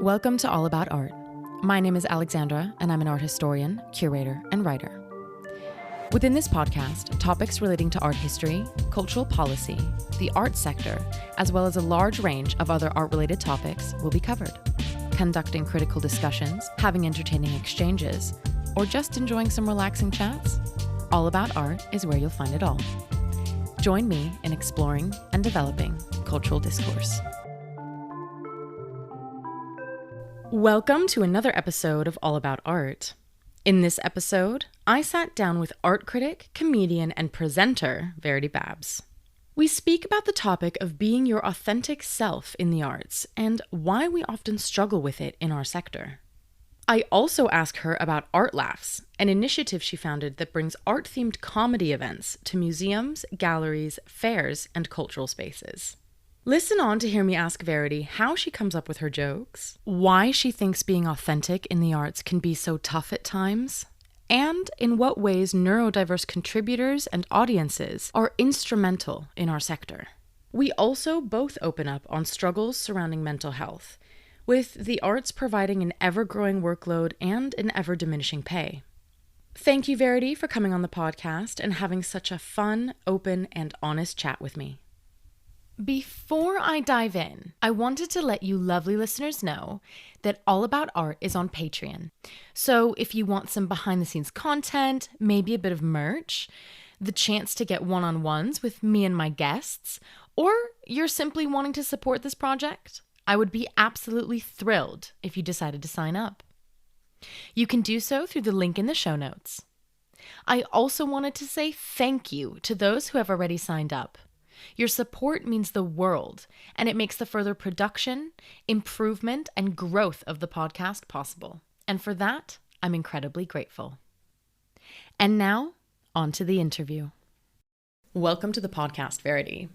Welcome to All About Art. My name is Alexandra, and I'm an art historian, curator, and writer. Within this podcast, topics relating to art history, cultural policy, the art sector, as well as a large range of other art-related topics will be covered. Conducting critical discussions, having entertaining exchanges, or just enjoying some relaxing chats, All About Art is where you'll find it all. Join me in exploring and developing cultural discourse. Welcome to another episode of All About Art. In this episode, I sat down with art critic, comedian, and presenter Verity Babbs. We speak about the topic of being your authentic self in the arts and why we often struggle with it in our sector. I also ask her about Art Laughs, an initiative she founded that brings art-themed comedy events to museums, galleries, fairs, and cultural spaces. Listen on to hear me ask Verity how she comes up with her jokes, why she thinks being authentic in the arts can be so tough at times, and in what ways neurodiverse contributors and audiences are instrumental in our sector. We also both open up on struggles surrounding mental health, with the arts providing an ever-growing workload and an ever-diminishing pay. Thank you, Verity, for coming on the podcast and having such a fun, open, and honest chat with me. Before I dive in, I wanted to let you lovely listeners know that All About Art is on Patreon. So if you want some behind-the-scenes content, maybe a bit of merch, the chance to get one-on-ones with me and my guests, or you're simply wanting to support this project, I would be absolutely thrilled if you decided to sign up. You can do so through the link in the show notes. I also wanted to say thank you to those who have already signed up. Your support means the world, and it makes the further production, improvement, and growth of the podcast possible. And for that, I'm incredibly grateful. And now, on to the interview. Welcome to the podcast, Verity.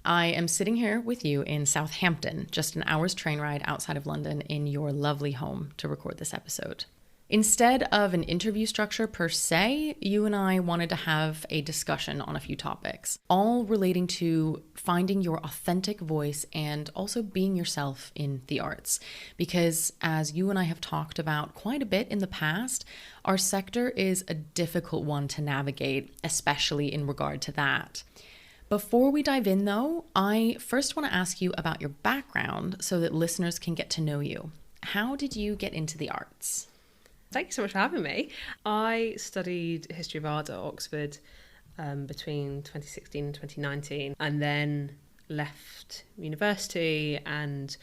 I am sitting here with you in Southampton, just an hour's train ride outside of London in your lovely home to record this episode. Instead of an interview structure per se, you and I wanted to have a discussion on a few topics, all relating to finding your authentic voice and also being yourself in the arts. Because as you and I have talked about quite a bit in the past, our sector is a difficult one to navigate, especially in regard to that. Before we dive in though, I first want to ask you about your background so that listeners can get to know you. How did you get into the arts? Thank you so much for having me. I studied history of art at Oxford between 2016 and 2019, and then left university and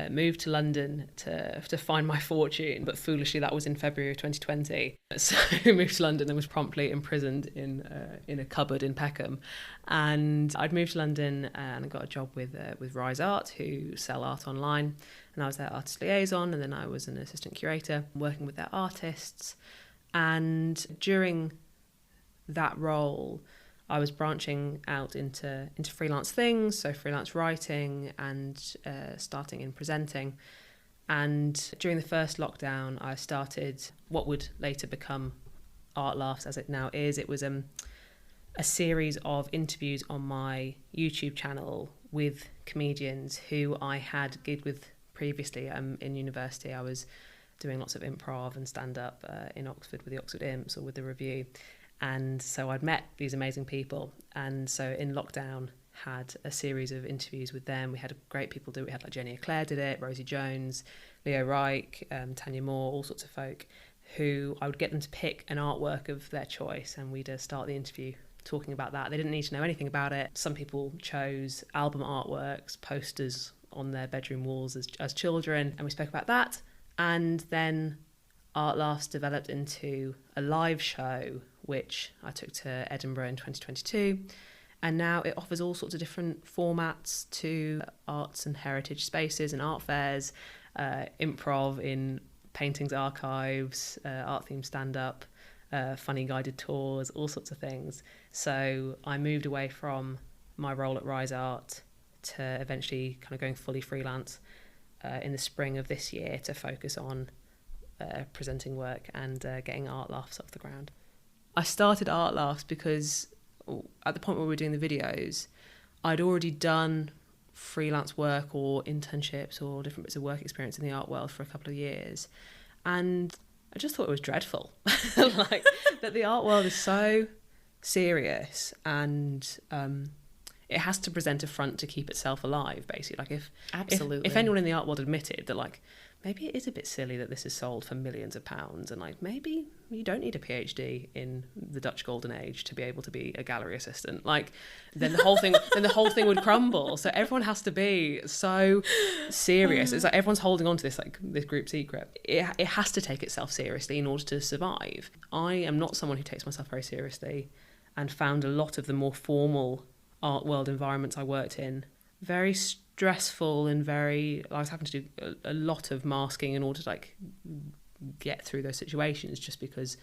moved to London to find my fortune. But foolishly, that was in February of 2020. So I moved to London and was promptly imprisoned in a cupboard in Peckham. And I'd moved to London and I got a job with Rise Art, who sell art online. And I was their artist liaison, and then I was an assistant curator working with their artists. And during that role, I was branching out into freelance things, so freelance writing and starting in presenting. And during the first lockdown, I started what would later become Art Laughs, as it now is. It was a series of interviews on my YouTube channel with comedians who I had gigged with previously. In university, I was doing lots of improv and stand-up in Oxford with the Oxford Imps or with the Review. And so I'd met these amazing people. And so in lockdown, had a series of interviews with them. We had great people do it. We had like Jenny Eclair did it, Rosie Jones, Leo Reich, Tanya Moore, all sorts of folk who I would get them to pick an artwork of their choice. And we'd start the interview talking about that. They didn't need to know anything about it. Some people chose album artworks, posters on their bedroom walls as children. And we spoke about that. And then Art Laughs developed into a live show, which I took to Edinburgh in 2022. And now it offers all sorts of different formats to arts and heritage spaces and art fairs, improv in paintings archives, art-themed stand-up, funny guided tours, all sorts of things. So I moved away from my role at Rise Art to eventually kind of going fully freelance in the spring of this year to focus on presenting work and getting Art Laughs off the ground. I started Art Laughs because at the point where we were doing the videos, I'd already done freelance work or internships or different bits of work experience in the art world for a couple of years, and I just thought it was dreadful. Like, that the art world is so serious, and it has to present a front to keep itself alive, basically. Like, if anyone in the art world admitted that, like, maybe it is a bit silly that this is sold for millions of pounds, and like, maybe you don't need a PhD in the Dutch Golden Age to be able to be a gallery assistant, like, then the whole thing would crumble. So everyone has to be so serious. It's like everyone's holding on to this, like, this group secret. It has to take itself seriously in order to survive. I am not someone who takes myself very seriously, and found a lot of the more formal art world environments I worked in very stressful, and I was having to do a lot of masking in order to, like, get through those situations, just because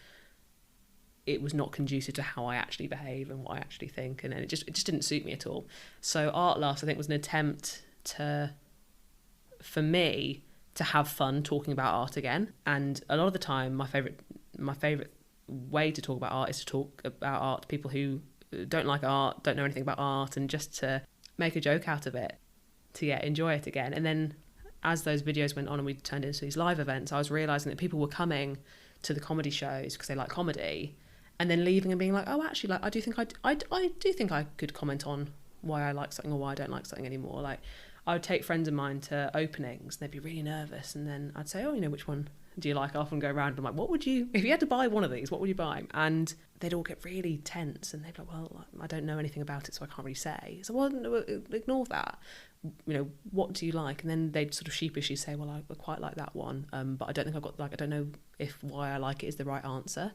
it was not conducive to how I actually behave and what I actually think, and it just didn't suit me at all. So Art Laughs, I think, was an attempt for me to have fun talking about art again. And a lot of the time, my favorite way to talk about art is to talk about art to people who don't like art, don't know anything about art, and just to make a joke out of it, to enjoy it again. And then as those videos went on and we turned into these live events, I was realising that people were coming to the comedy shows because they like comedy, and then leaving and being like, oh, actually, like, I do think I could comment on why I like something or why I don't like something anymore. Like, I would take friends of mine to openings and they'd be really nervous, and then I'd say, oh, which one do you like? I often go around and I'm like, what would you, if you had to buy one of these, what would you buy? And they'd all get really tense, and they'd be like, well, I don't know anything about it, so I can't really say. So, well, no, ignore that. What do you like? And then they'd sort of sheepishly say, well, I quite like that one, but I don't think I don't know if why I like it is the right answer.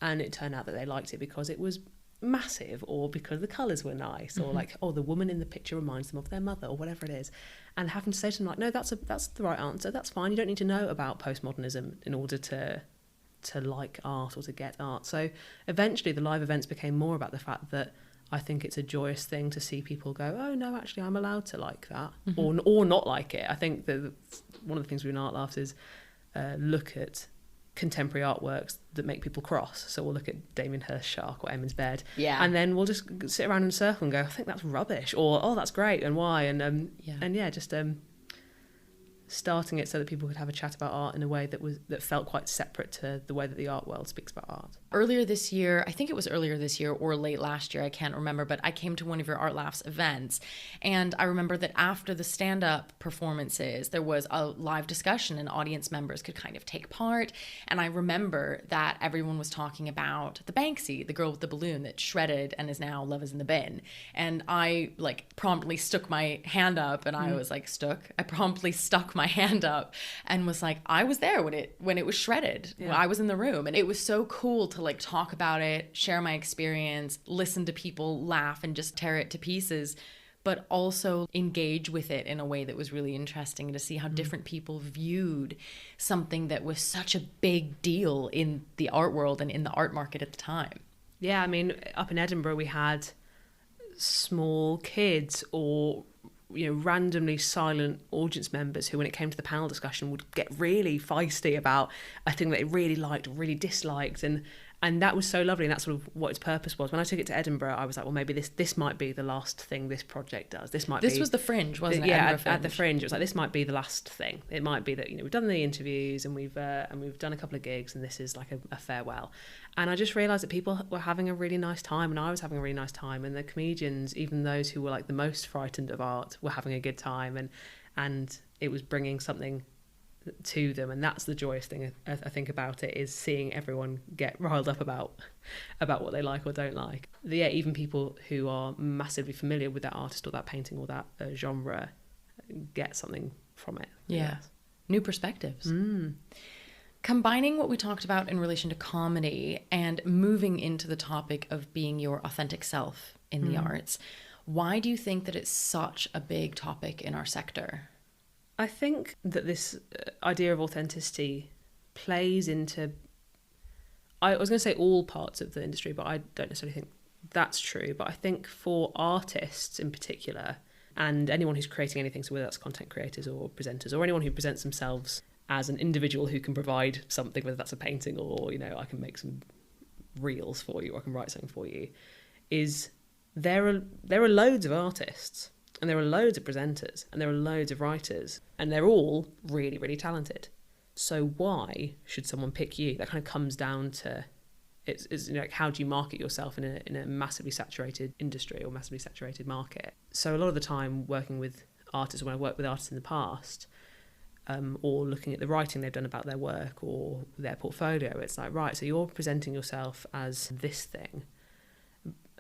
And it turned out that they liked it because it was massive, or because the colours were nice, or like, oh, the woman in the picture reminds them of their mother, or whatever it is. And having to say to them, like, no, that's the right answer, that's fine, you don't need to know about postmodernism in order to like art or to get art. So eventually the live events became more about the fact that I think it's a joyous thing to see people go, oh no, actually I'm allowed to like that, or not like it. I think that one of the things we do in Art Laughs is look at contemporary artworks that make people cross. So we'll look at Damien Hirst's Shark or Emin's Bed, and then we'll just sit around in a circle and go, I think that's rubbish, or oh, that's great, and why, and just starting it so that people could have a chat about art in a way that felt quite separate to the way that the art world speaks about art. Earlier this year, I think it was earlier this year or late last year, I can't remember, but I came to one of your Art Laughs events, and I remember that after the stand-up performances, there was a live discussion and audience members could kind of take part, and I remember that everyone was talking about the Banksy, the girl with the balloon that shredded and is now Love is in the Bin, and I promptly stuck my hand up, and I was like, I promptly stuck my hand up and was like, I was there when it was shredded. Yeah. I was in the room, and it was so cool to talk about it, share my experience, listen to people laugh and just tear it to pieces, but also engage with it in a way that was really interesting to see how different people viewed something that was such a big deal in the art world and in the art market at the time. Yeah, I mean, up in Edinburgh we had small kids or randomly silent audience members who, when it came to the panel discussion, would get really feisty about a thing that they really liked or really disliked, and that was so lovely, and that's sort of what its purpose was. When I took it to Edinburgh, I was like, well, maybe this might be the last thing this project does. This was the Fringe, wasn't it? Yeah, at the Fringe, it was like, this might be the last thing. It might be that we've done the interviews and we've done a couple of gigs, and this is like a farewell. And I just realised that people were having a really nice time, and I was having a really nice time, and the comedians, even those who were the most frightened of art, were having a good time, and it was bringing something to them. And that's the joyous thing I think about it, is seeing everyone get riled up about what they like or don't like. Even people who are massively familiar with that artist or that painting or that genre get something from it. New perspectives. Combining what we talked about in relation to comedy and moving into the topic of being your authentic self in the arts, why do you think that it's such a big topic in our sector? I think that this idea of authenticity plays into, I was going to say all parts of the industry, but I don't necessarily think that's true. But I think for artists in particular, and anyone who's creating anything, so whether that's content creators or presenters or anyone who presents themselves as an individual who can provide something, whether that's a painting or, I can make some reels for you or I can write something for you, is there are loads of artists And there are loads of presenters and there are loads of writers and they're all really, really talented. So why should someone pick you? That kind of comes down to it's you know, like, how do you market yourself in a massively saturated industry or massively saturated market? So a lot of the time working with artists, when I worked with artists in the past, or looking at the writing they've done about their work or their portfolio, it's like, right, so you're presenting yourself as this thing,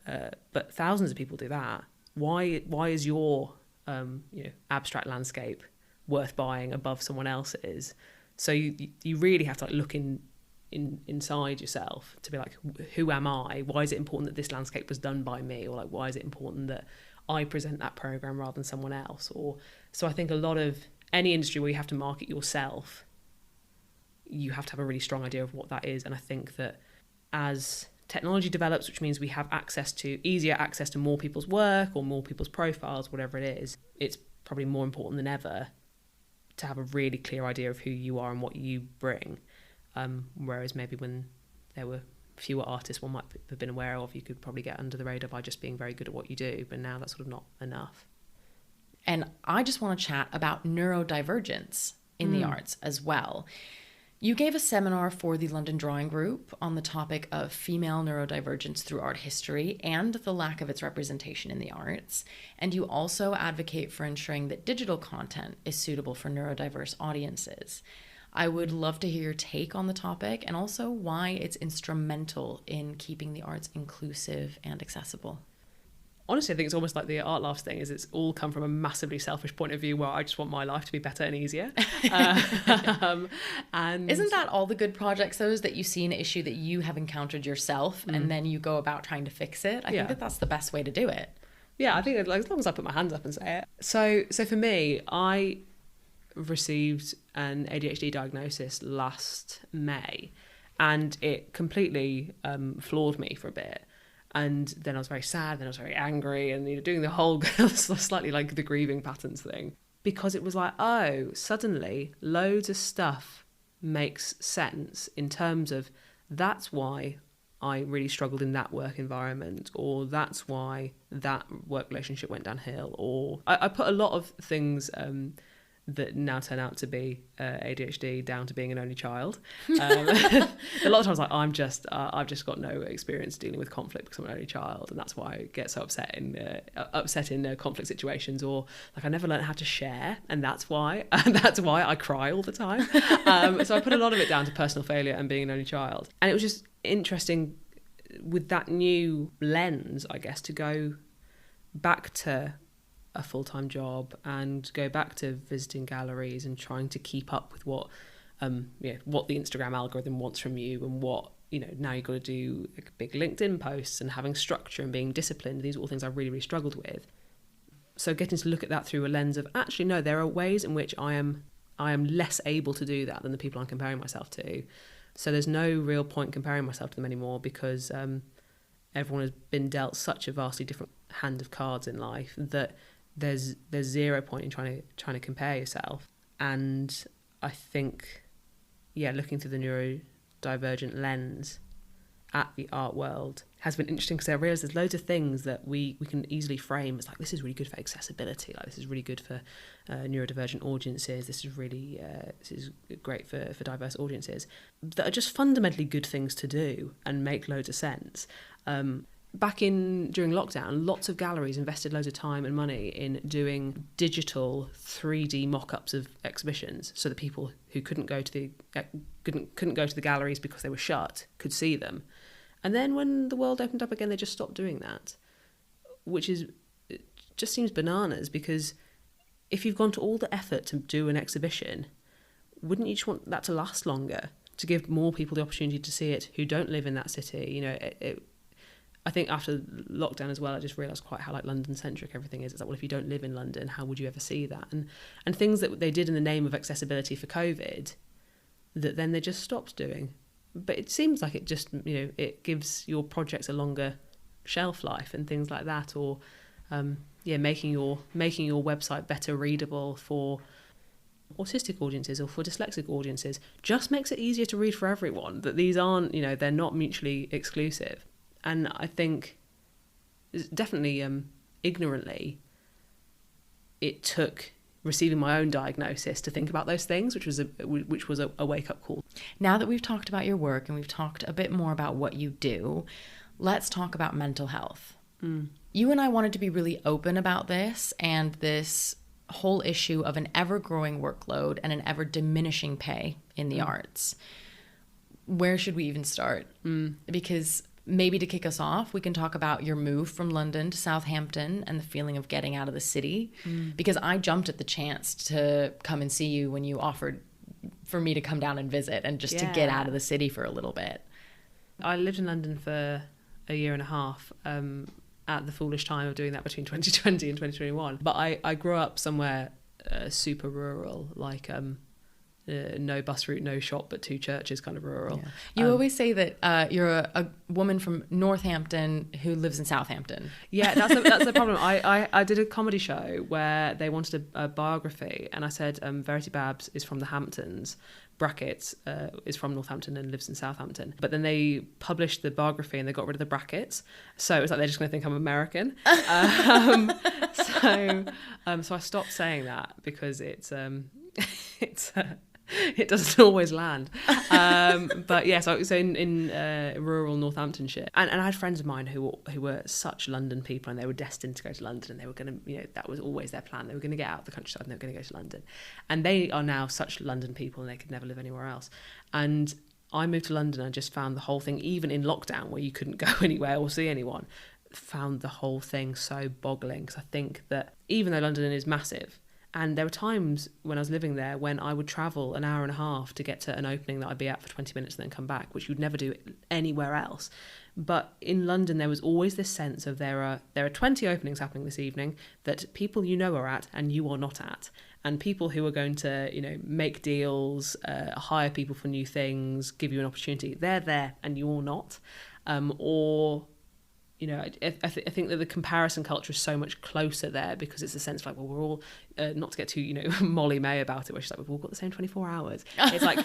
but thousands of people do that. Why is your abstract landscape worth buying above someone else's? So you really have to like look inside yourself to be like, who am I? Why is it important that this landscape was done by me? Or like, why is it important that I present that program rather than someone else? Or so I think a lot of any industry where you have to market yourself, you have to have a really strong idea of what that is. And I think that as technology develops, which means we have easier access to more people's work or more people's profiles, whatever it is, it's probably more important than ever to have a really clear idea of who you are and what you bring. Whereas maybe when there were fewer artists one might have been aware of, you could probably get under the radar by just being very good at what you do, but now that's sort of not enough. And I just want to chat about neurodivergence in the arts as well. You gave a seminar for the London Drawing Group on the topic of female neurodivergence through art history and the lack of its representation in the arts. And you also advocate for ensuring that digital content is suitable for neurodiverse audiences. I would love to hear your take on the topic and also why it's instrumental in keeping the arts inclusive and accessible. Honestly, I think it's almost like the Art Laughs thing, is it's all come from a massively selfish point of view where I just want my life to be better and easier. And isn't that all the good projects, though, is that you see an issue that you have encountered yourself and then you go about trying to fix it? I think that that's the best way to do it. Yeah, I think as long as I put my hands up and say it. So for me, I received an ADHD diagnosis last May and it completely floored me for a bit. And then I was very sad, then I was very angry, and doing the whole slightly like the grieving patterns thing, because it was like, oh, suddenly loads of stuff makes sense in terms of that's why I really struggled in that work environment, or that's why that work relationship went downhill, or I put a lot of things that now turn out to be ADHD down to being an only child. A lot of times I've just got no experience dealing with conflict because I'm an only child, and that's why I get so upset in conflict situations, or like I never learned how to share, and that's why I cry all the time. So I put a lot of it down to personal failure and being an only child, and it was just interesting with that new lens, I guess, to go back to a full-time job and go back to visiting galleries and trying to keep up with what the Instagram algorithm wants from you, and what now you've got to do like big LinkedIn posts and having structure and being disciplined. These are all things I really, really struggled with. So getting to look at that through a lens of actually no, there are ways in which I am less able to do that than the people I'm comparing myself to. So there's no real point comparing myself to them anymore, because everyone has been dealt such a vastly different hand of cards in life that there's zero point in trying to compare yourself. And I think, looking through the neurodivergent lens at the art world has been interesting, because I realise there's loads of things that we can easily frame as like, this is really good for accessibility, like this is really good for neurodivergent audiences, this is great for diverse audiences, that are just fundamentally good things to do and make loads of sense. During lockdown, lots of galleries invested loads of time and money in doing digital 3D mock-ups of exhibitions, so that people who couldn't go to the galleries because they were shut could see them. And then when the world opened up again, they just stopped doing that, it just seems bananas, because if you've gone to all the effort to do an exhibition, wouldn't you just want that to last longer, to give more people the opportunity to see it who don't live in that city? I think after lockdown as well, I just realised quite how like London-centric everything is. It's like, well, if you don't live in London, how would you ever see that? And things that they did in the name of accessibility for COVID, that then they just stopped doing. But it seems like it just, it gives your projects a longer shelf life and things like that, or making your website better readable for autistic audiences or for dyslexic audiences just makes it easier to read for everyone. That these aren't, they're not mutually exclusive. And I think definitely ignorantly, it took receiving my own diagnosis to think about those things, which was a wake-up call. Now that we've talked about your work and we've talked a bit more about what you do, let's talk about mental health. You and I wanted to be really open about this and this whole issue of an ever-growing workload and an ever-diminishing pay in the arts. Where should we even start? Because maybe to kick us off, we can talk about your move from London to Southampton and the feeling of getting out of the city. Because I jumped at the chance to come and see you when you offered for me to come down and visit and just to get out of the city for a little bit. I lived in London for a year and a half at the foolish time of doing that between 2020 and 2021. But I grew up somewhere super rural, like no bus route, no shop, but 2 churches kind of rural. Yeah. You always say that you're a woman from Northampton who lives in Southampton. Yeah, that's the problem. I did a comedy show where they wanted a biography, and I said Verity Babbs is from the Hamptons, brackets, is from Northampton and lives in Southampton. But then they published the biography and they got rid of the brackets. So it was like they're just going to think I'm American. So I stopped saying that because it doesn't always land. But yeah, so in rural Northamptonshire. And I had friends of mine who were such London people, and they were destined to go to London, and they were going to, that was always their plan. They were going to get out of the countryside and they were going to go to London. And they are now such London people, and they could never live anywhere else. And I moved to London and just found the whole thing, even in lockdown where you couldn't go anywhere or see anyone, found the whole thing so boggling. Because I think that even though London is massive, and there were times when I was living there when I would travel an hour and a half to get to an opening that I'd be at for 20 minutes and then come back, which you'd never do anywhere else. But in London, there was always this sense of there are 20 openings happening this evening that people are at and you are not at. And people who are going to, make deals, hire people for new things, give you an opportunity, they're there and you're not. I think that the comparison culture is so much closer there because it's a sense of like, well, we're all, not to get too, Molly May about it, where she's like, we've all got the same 24 hours. It's like,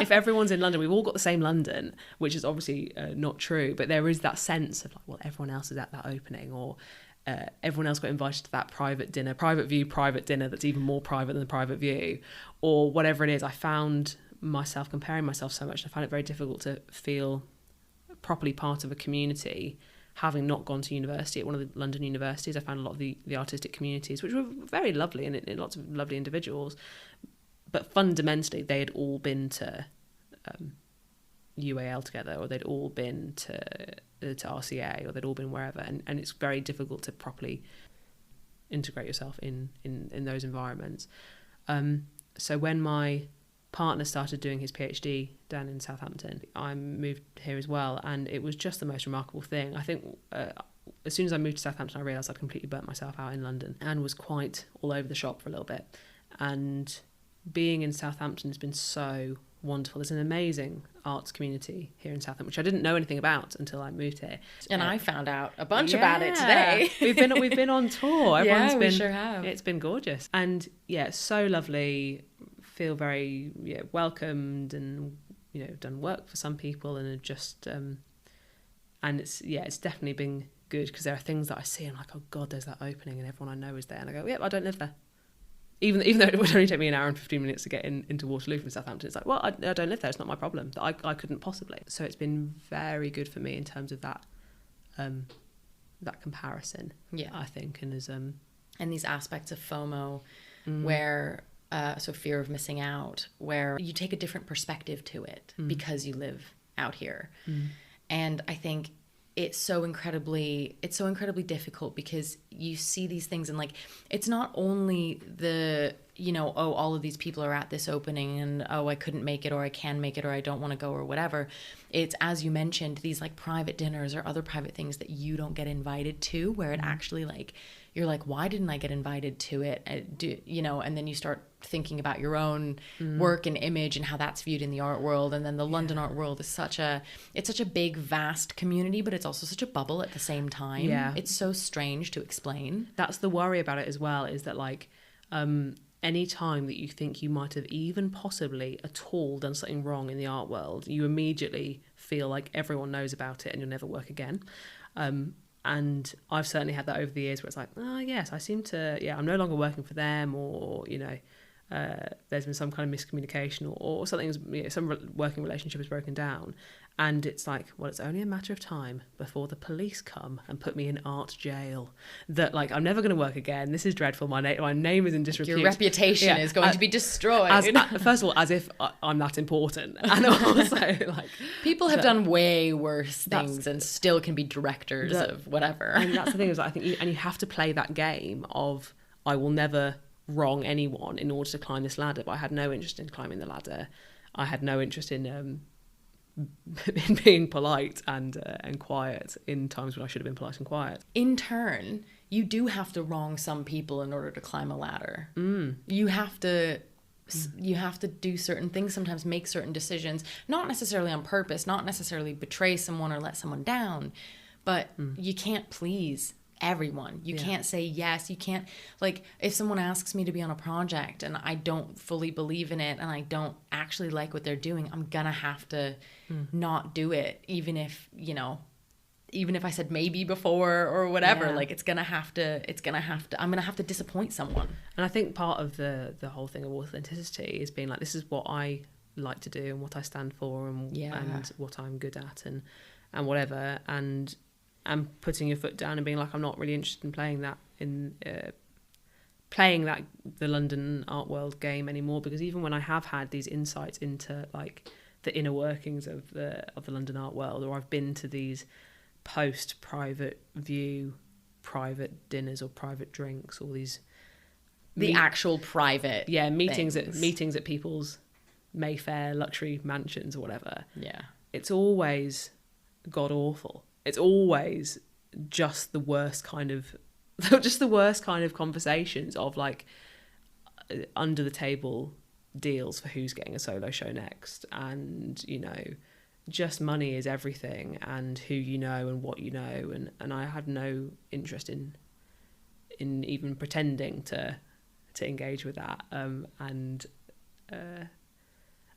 if everyone's in London, we've all got the same London, which is obviously not true. But there is that sense of like, well, everyone else is at that opening, or everyone else got invited to that private dinner that's even more private than the private view, or whatever it is. I found myself comparing myself so much. I found it very difficult to feel properly part of a community. Having not gone to university at one of the London universities, I found a lot of the artistic communities, which were very lovely and lots of lovely individuals, but fundamentally they had all been to UAL together, or they'd all been to RCA, or they'd all been wherever, and it's very difficult to properly integrate yourself in those environments. So when my partner started doing his PhD down in Southampton, I moved here as well, and it was just the most remarkable thing. I think as soon as I moved to Southampton, I realised I'd completely burnt myself out in London and was quite all over the shop for a little bit. And being in Southampton has been so wonderful. There's an amazing arts community here in Southampton, which I didn't know anything about until I moved here. And I found out a bunch about it today. We've been on tour. We sure have. It's been gorgeous. And yeah, so lovely. Feel very welcomed, and done work for some people, and have just and it's definitely been good, because there are things that I see and I'm like, oh god, there's that opening and everyone I know is there, and I go, I don't live there, even though it would only take me an hour and 15 minutes to get into Waterloo from Southampton. It's like, well, I don't live there, it's not my problem, that I couldn't possibly. So it's been very good for me in terms of that comparison, I think, and and these aspects of FOMO where so fear of missing out, where you take a different perspective to it because you live out here. And I think it's so incredibly difficult, because you see these things and like, it's not only the, all of these people are at this opening and, I couldn't make it, or I can make it, or I don't want to go, or whatever. It's, as you mentioned, these like private dinners or other private things that you don't get invited to, where it actually like, you're like, why didn't I get invited to it? And then you start thinking about your own work and image and how that's viewed in the art world. And then the London art world is such a big, vast community, but it's also such a bubble at the same time. Yeah. It's so strange to explain. That's the worry about it as well, is that like, any time that you think you might have even possibly at all done something wrong in the art world, you immediately feel like everyone knows about it and you'll never work again. And I've certainly had that over the years where it's like, oh yes, I seem to, I'm no longer working for them, or there's been some kind of miscommunication, or something's, some working relationship has broken down, and it's like, well, it's only a matter of time before the police come and put me in art jail. That, like, I'm never going to work again. This is dreadful. My name is in disrepute. Your reputation is going to be destroyed. First of all, as if I'm that important, and also like people have done way worse things and still can be directors of whatever. And that's the thing, is I think you have to play that game of, I will never wrong anyone in order to climb this ladder. But I had no interest in climbing the ladder. I had no interest in being polite and quiet in times when I should have been polite and quiet. In turn, you do have to wrong some people in order to climb a ladder. You have to do certain things, sometimes make certain decisions, not necessarily on purpose, not necessarily betray someone or let someone down, but you can't please everyone. You can't say yes. You can't, like, if someone asks me to be on a project and I don't fully believe in it and I don't actually like what they're doing, I'm gonna have to not do it, even if I said maybe before or whatever. Like, I'm gonna have to disappoint someone. And I think part of the whole thing of authenticity is being like, this is what I like to do and what I stand for and what I'm good at and whatever, and putting your foot down and being like, I'm not really interested in playing the London art world game anymore, because even when I have had these insights into like the inner workings of the London art world, or I've been to these post private view private dinners or private drinks, or these actual private meetings at people's Mayfair luxury mansions or whatever, it's always god awful. It's always just the worst kind of conversations of like under the table deals for who's getting a solo show next, and just money is everything, and who you know and what you know, and I had no interest in even pretending to engage with that, and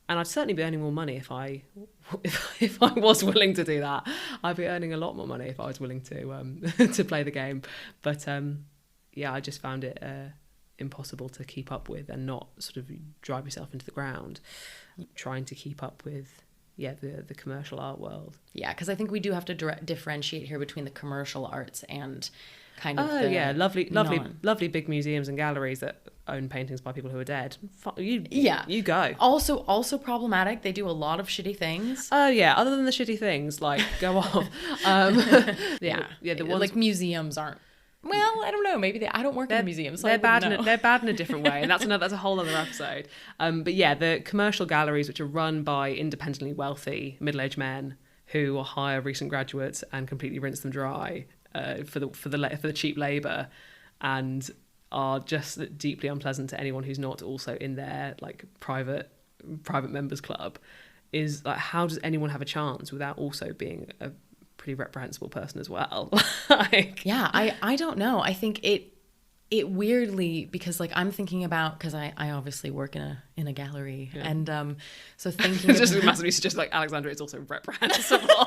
I'd certainly be earning more money if I was willing to do that. I'd be earning a lot more money if I was willing to to play the game. But I just found it impossible to keep up with and not sort of drive yourself into the ground, trying to keep up with the commercial art world. Yeah, because I think we do have to differentiate here between the commercial arts and kind of lovely big museums and galleries that own paintings by people who are dead. You go. Also problematic. They do a lot of shitty things. Other than the shitty things, like, go off. The ones, like, museums aren't. Well, I don't know. Maybe I don't work in museums. So they're bad in a different way, and that's a whole other episode. But the commercial galleries, which are run by independently wealthy middle-aged men who will hire recent graduates and completely rinse them dry for the cheap labour, and are just deeply unpleasant to anyone who's not also in their like private members club, is like, how does anyone have a chance without also being a pretty reprehensible person as well? I don't know. I think it weirdly, because like I'm thinking about, because I obviously work in a gallery, and so thinking it's just massively just like Alexandra is also reprehensible.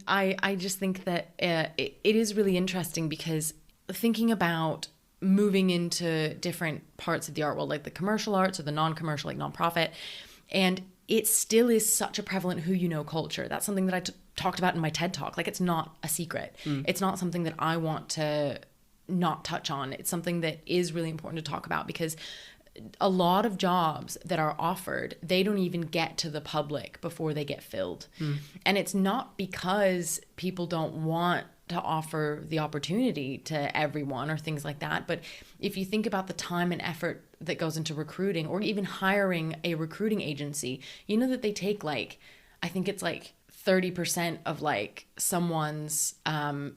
I just think that it is really interesting, because thinking about moving into different parts of the art world, like the commercial arts or the non-commercial, like nonprofit, and it still is such a prevalent who you know culture. That's something that I talked about in my TED Talk. Like, it's not a secret. It's not something that I want to not touch on. It's something that is really important to talk about, because a lot of jobs that are offered, they don't even get to the public before they get filled. And it's not because people don't want to offer the opportunity to everyone or things like that. But if you think about the time and effort that goes into recruiting, or even hiring a recruiting agency, you know that they take like, I think it's like 30% of like someone's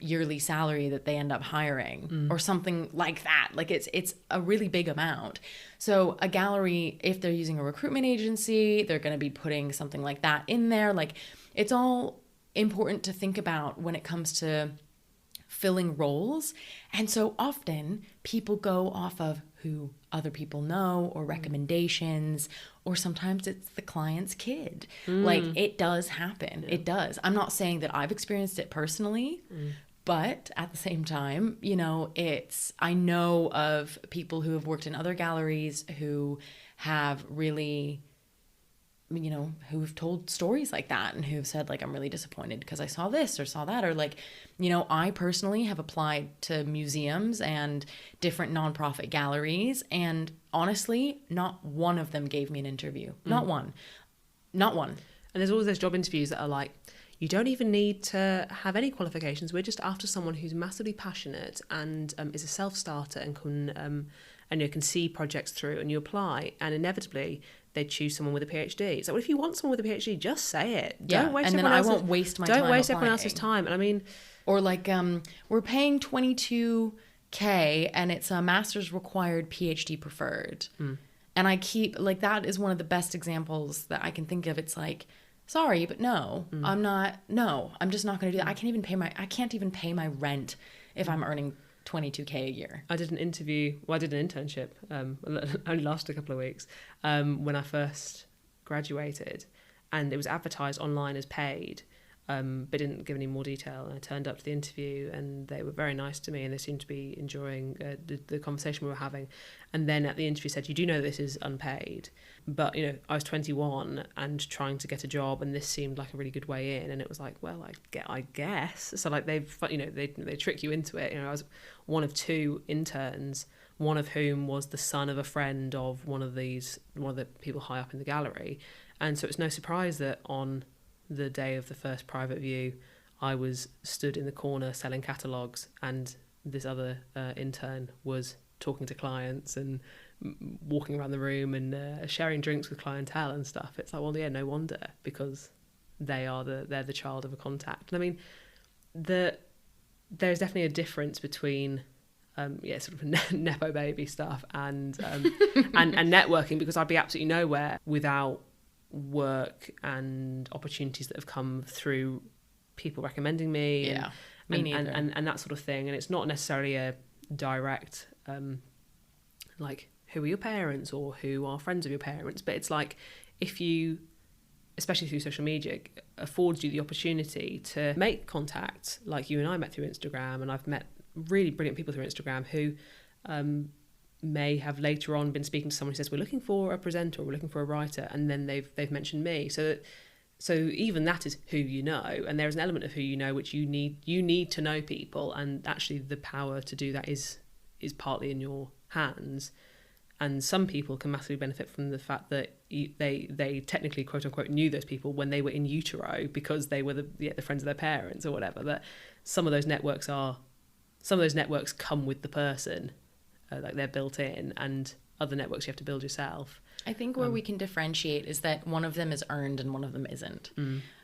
yearly salary that they end up hiring, or something like that. Like it's a really big amount. So a gallery, if they're using a recruitment agency, they're going to be putting something like that in there. Like, it's all important to think about when it comes to filling roles. And so often people go off of who other people know or recommendations, or sometimes it's the client's kid. Like, it does happen. It does. I'm not saying that I've experienced it personally, but at the same time, you know, I know of people who have worked in other galleries who have really, you know, who've told stories like that and who've said, like, I'm really disappointed because I saw this or saw that. Or, like, you know, I personally have applied to museums and different nonprofit galleries, and honestly, not one of them gave me an interview. Not one. And there's always those job interviews that are like, you don't even need to have any qualifications. We're just after someone who's massively passionate and is a self-starter and can see projects through, and you apply, and inevitably they choose someone with a PhD. So if you want someone with a PhD, just say it. Don't waste Don't waste everyone else's time. And I mean, or like, we're paying $22,000 and it's a master's required, PhD preferred. And I keep, like, that is one of the best examples that I can think of. It's like, sorry, but no, I'm just not going to do that. I can't even pay my rent if I'm earning $22,000 a year. I did an internship, only lasted a couple of weeks, when I first graduated, and it was advertised online as paid, but didn't give any more detail. And I turned up to the interview, and they were very nice to me, and they seemed to be enjoying the conversation we were having. And then at the interview said, you do know this is unpaid, but, you know, I was 21 and trying to get a job, and this seemed like a really good way in. And it was like, well, I guess. So, like, they trick you into it. You know, I was one of two interns, one of whom was the son of a friend of one of the people high up in the gallery. And so it's no surprise that on the day of the first private view, I was stood in the corner selling catalogues, and this other intern was talking to clients and walking around the room and sharing drinks with clientele and stuff. It's like, well, yeah, no wonder, because they're the child of a contact. And I mean, there's definitely a difference between sort of nepo baby stuff and networking, because I'd be absolutely nowhere without work and opportunities that have come through people recommending me and that sort of thing. And it's not necessarily a direct like, who are your parents or who are friends of your parents, but it's like, if you, especially through social media, affords you the opportunity to make contacts, like you and I met through Instagram, and I've met really brilliant people through Instagram who may have later on been speaking to someone who says, we're looking for a presenter, or we're looking for a writer, and then they've mentioned me. So even that is who you know, and there's an element of who you know which you need to know people, and actually the power to do that is partly in your hands. And some people can massively benefit from the fact that they technically, quote unquote, knew those people when they were in utero, because they were the friends of their parents or whatever. That some of those networks come with the person, like they're built in, and other networks you have to build yourself. I think where we can differentiate is that one of them is earned and one of them isn't.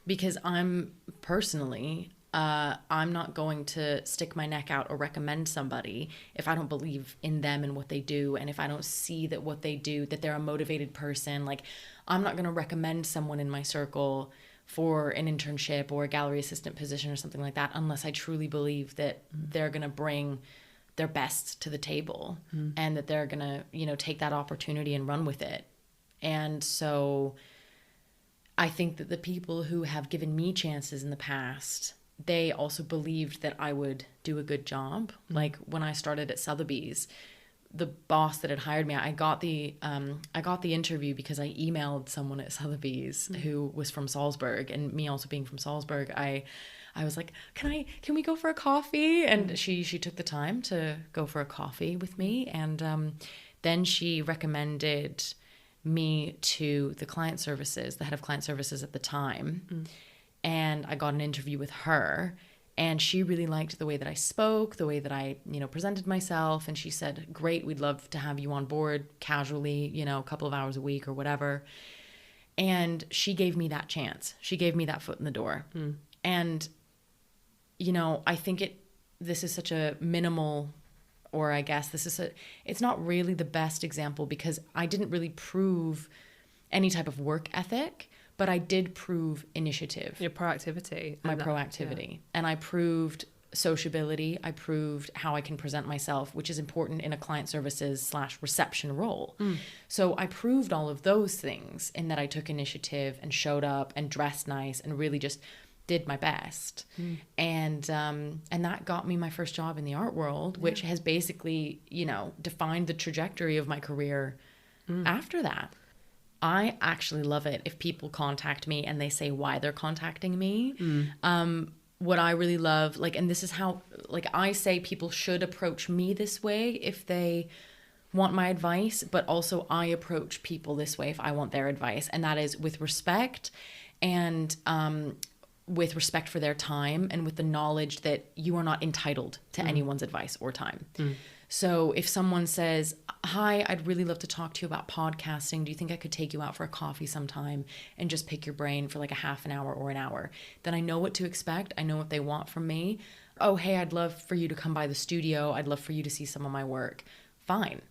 Because I'm personally, I'm not going to stick my neck out or recommend somebody if I don't believe in them and what they do, and if I don't see that what they do, that they're a motivated person. Like, I'm not going to recommend someone in my circle for an internship or a gallery assistant position or something like that unless I truly believe that they're going to bring their best to the table and that they're going to, you know, take that opportunity and run with it. And so I think that the people who have given me chances in the past, they also believed that I would do a good job. Like, when I started at Sotheby's, the boss that had hired me, I got the interview because I emailed someone at Sotheby's who was from Salzburg, and me also being from Salzburg, I was like, can we go for a coffee? And she took the time to go for a coffee with me, and then she recommended me to the client services, the head of client services at the time. And I got an interview with her, and she really liked the way that I spoke, the way that I, you know, presented myself. And she said, great, we'd love to have you on board casually, you know, a couple of hours a week or whatever. And she gave me that chance. She gave me that foot in the door. And, you know, I think this is such a minimal, or I guess it's not really the best example, because I didn't really prove any type of work ethic, but I did prove initiative. Your proactivity. My proactivity. Yeah. And I proved sociability. I proved how I can present myself, which is important in a client services / reception role. So I proved all of those things in that I took initiative and showed up and dressed nice and really just did my best. And that got me my first job in the art world, which has basically, defined the trajectory of my career after that. I actually love it if people contact me and they say why they're contacting me. What I really love, and this is how, I say people should approach me this way if they want my advice, but also I approach people this way if I want their advice. And that is with respect and with respect for their time and with the knowledge that you are not entitled to anyone's advice or time. So if someone says, hi, I'd really love to talk to you about podcasting. Do you think I could take you out for a coffee sometime and just pick your brain for like a half an hour or an hour? Then I know what to expect. I know what they want from me. Oh, hey, I'd love for you to come by the studio. I'd love for you to see some of my work. Fine.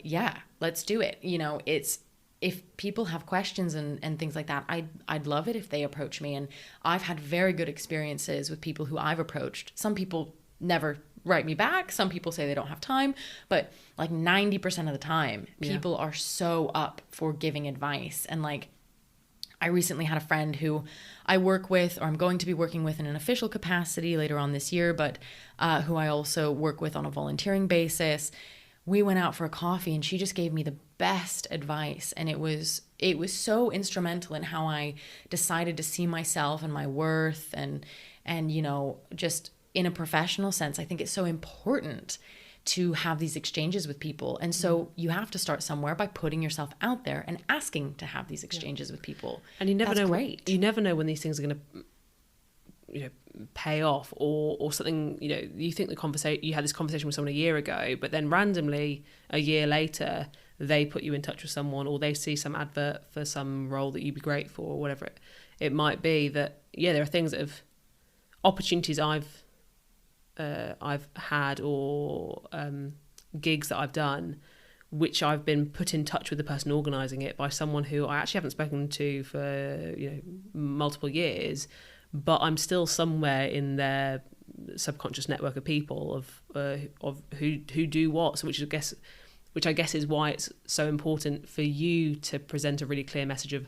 Yeah, let's do it. If people have questions and things like that, I'd love it if they approach me. And I've had very good experiences with people who I've approached. Some people never write me back. Some people say they don't have time, but 90% of the time, people are so up for giving advice. And I recently had a friend who I work with, or I'm going to be working with in an official capacity later on this year, but who I also work with on a volunteering basis. We went out for a coffee and she just gave me the best advice. And it was so instrumental in how I decided to see myself and my worth and just in a professional sense. I think it's so important to have these exchanges with people. And so you have to start somewhere by putting yourself out there and asking to have these exchanges with people. And you never That's know. Great. You never know when these things are going to pay off or something. You think you had this conversation with someone a year ago, but then randomly a year later they put you in touch with someone, or they see some advert for some role that you'd be great for, or whatever it might be. That there are things that have opportunities I've had, or gigs that I've done, which I've been put in touch with the person organising it by someone who I actually haven't spoken to for multiple years, but I'm still somewhere in their subconscious network of people of who do what. So which I guess is why it's so important for you to present a really clear message of,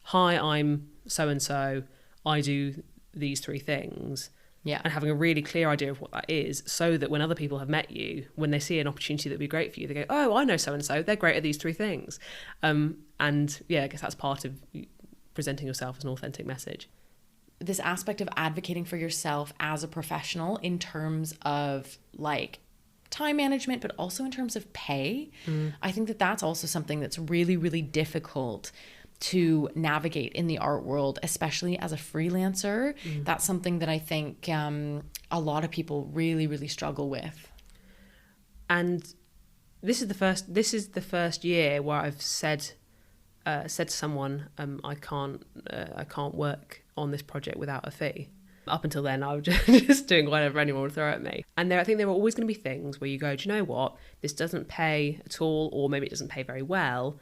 hi, I'm so and so, I do these 3 things. Yeah. And having a really clear idea of what that is, so that when other people have met you, when they see an opportunity that would be great for you, they go, oh, I know so-and-so, they're great at these 3 things. And I guess that's part of presenting yourself as an authentic message. This aspect of advocating for yourself as a professional in terms of time management, but also in terms of pay. I think that that's also something that's really, really difficult to navigate in the art world, especially as a freelancer. That's something that I think a lot of people really, really struggle with. And this is the first year where I've said to someone, I can't work on this project without a fee. Up until then, I was just doing whatever anyone would throw at me. And I think there are always going to be things where you go, do you know what? This doesn't pay at all, or maybe it doesn't pay very well,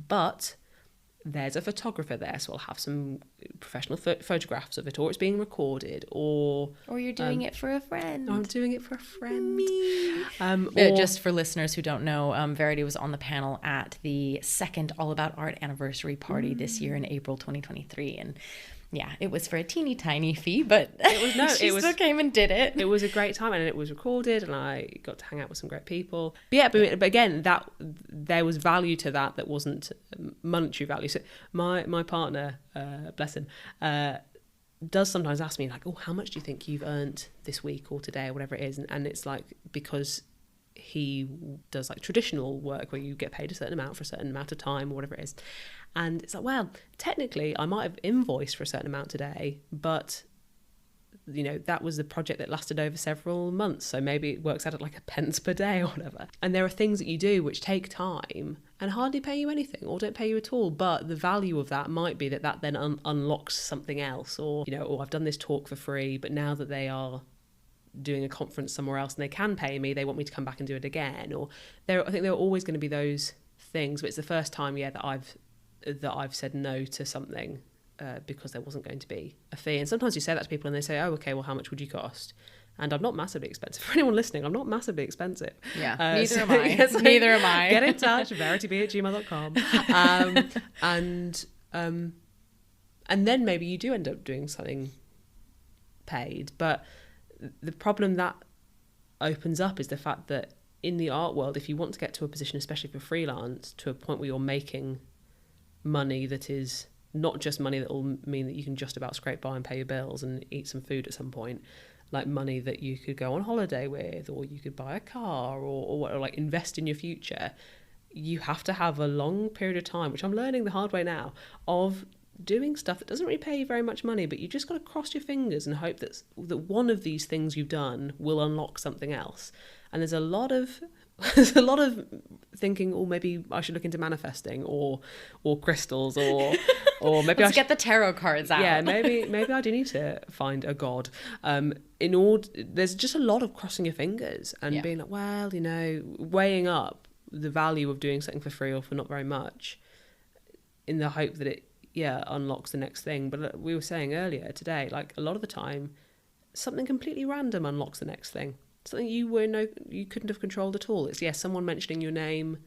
but there's a photographer there, so I'll have some professional photographs of it, or it's being recorded, or you're doing it for a friend. I'm doing it for a friend. Me. Just for listeners who don't know, Verity was on the panel at the second All About Art anniversary party this year in April 2023, and it was for a teeny tiny fee, but she still came and did it. It was a great time, and it was recorded, and I got to hang out with some great people. But again, that there was value to that wasn't monetary value. So my partner, bless him, does sometimes ask me oh, how much do you think you've earned this week or today or whatever it is, and it's because he does traditional work where you get paid a certain amount for a certain amount of time or whatever it is. And it's well, technically I might have invoiced for a certain amount today, but that was a project that lasted over several months, so maybe it works out at a pence per day or whatever. And there are things that you do which take time and hardly pay you anything or don't pay you at all, but the value of that might be that then unlocks something else, or I've done this talk for free, but now that they are doing a conference somewhere else and they can pay me, they want me to come back and do it again. Or I think there are always going to be those things, but it's the first time that I've said no to something because there wasn't going to be a fee. And sometimes you say that to people and they say, oh, okay, well, how much would you cost? And I'm not massively expensive. For anyone listening, I'm not massively expensive. Yeah, neither am I. Yes, neither am I. Get in touch, verityb@gmail.com. And then maybe you do end up doing something paid. But the problem that opens up is the fact that in the art world, if you want to get to a position, especially for freelance, to a point where you're making money that is not just money that will mean that you can just about scrape by and pay your bills and eat some food at some point, like money that you could go on holiday with, or you could buy a car, or like invest in your future, you have to have a long period of time, which I'm learning the hard way now, of doing stuff that doesn't really pay you very much money, but you just got to cross your fingers and hope that one of these things you've done will unlock something else. And there's a lot of thinking, oh, maybe I should look into manifesting or crystals, or maybe Let's get the tarot cards out. Yeah, maybe I do need to find a god. There's just a lot of crossing your fingers and being like, well, weighing up the value of doing something for free or for not very much, in the hope that it unlocks the next thing. But we were saying earlier today, like a lot of the time, something completely random unlocks the next thing. Something you couldn't have controlled at all. It's someone mentioning your name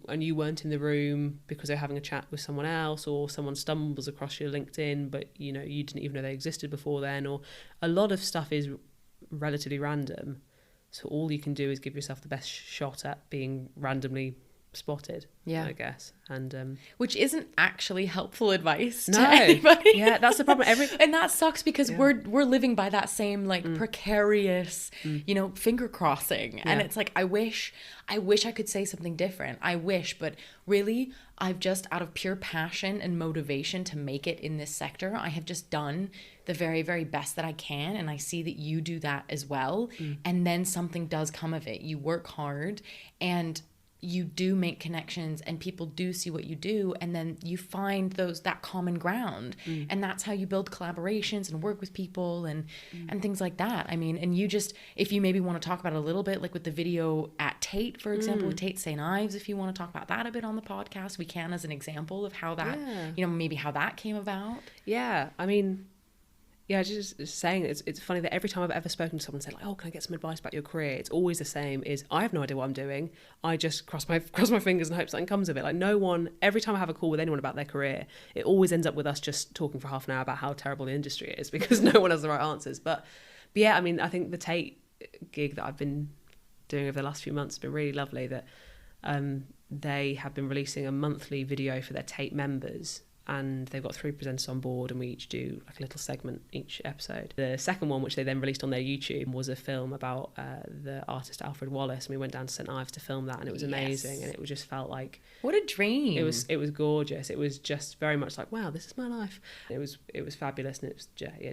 and you weren't in the room because they're having a chat with someone else, or someone stumbles across your LinkedIn, but you didn't even know they existed before then. Or a lot of stuff is relatively random. So all you can do is give yourself the best shot at being randomly spotted, I guess. And which isn't actually helpful advice to no anybody. Yeah, that's the problem. And that sucks because we're living by that same precarious finger crossing, and it's like I wish I could say something different. But really I've just, out of pure passion and motivation to make it in this sector, I have just done the very, very best that I can, and I see that you do that as well. And then something does come of it. You work hard and you do make connections, and people do see what you do, and then you find that common ground, and that's how you build collaborations and work with people and things like that. I mean, and you just, if you maybe want to talk about it a little bit, like with the video at Tate, for example, with Tate St. Ives, if you want to talk about that a bit on the podcast, we can, as an example of how that, maybe how that came about. Yeah, I mean, just saying, it's funny that every time I've ever spoken to someone and said, like, oh, can I get some advice about your career? It's always the same, is I have no idea what I'm doing. I just cross my fingers and hope something comes of it. Like, no one, every time I have a call with anyone about their career, it always ends up with us just talking for half an hour about how terrible the industry is, because no one has the right answers. But yeah, I mean, I think the Tate gig that I've been doing over the last few months has been really lovely, that they have been releasing a monthly video for their Tate members, and they've got 3 presenters on board, and we each do like a little segment each episode. The second one, which they then released on their YouTube, was a film about the artist Alfred Wallace, and we went down to St. Ives to film that, and it was amazing. And it just felt like, what a dream. It was gorgeous. It was just very much like, wow, this is my life. It was fabulous, and it was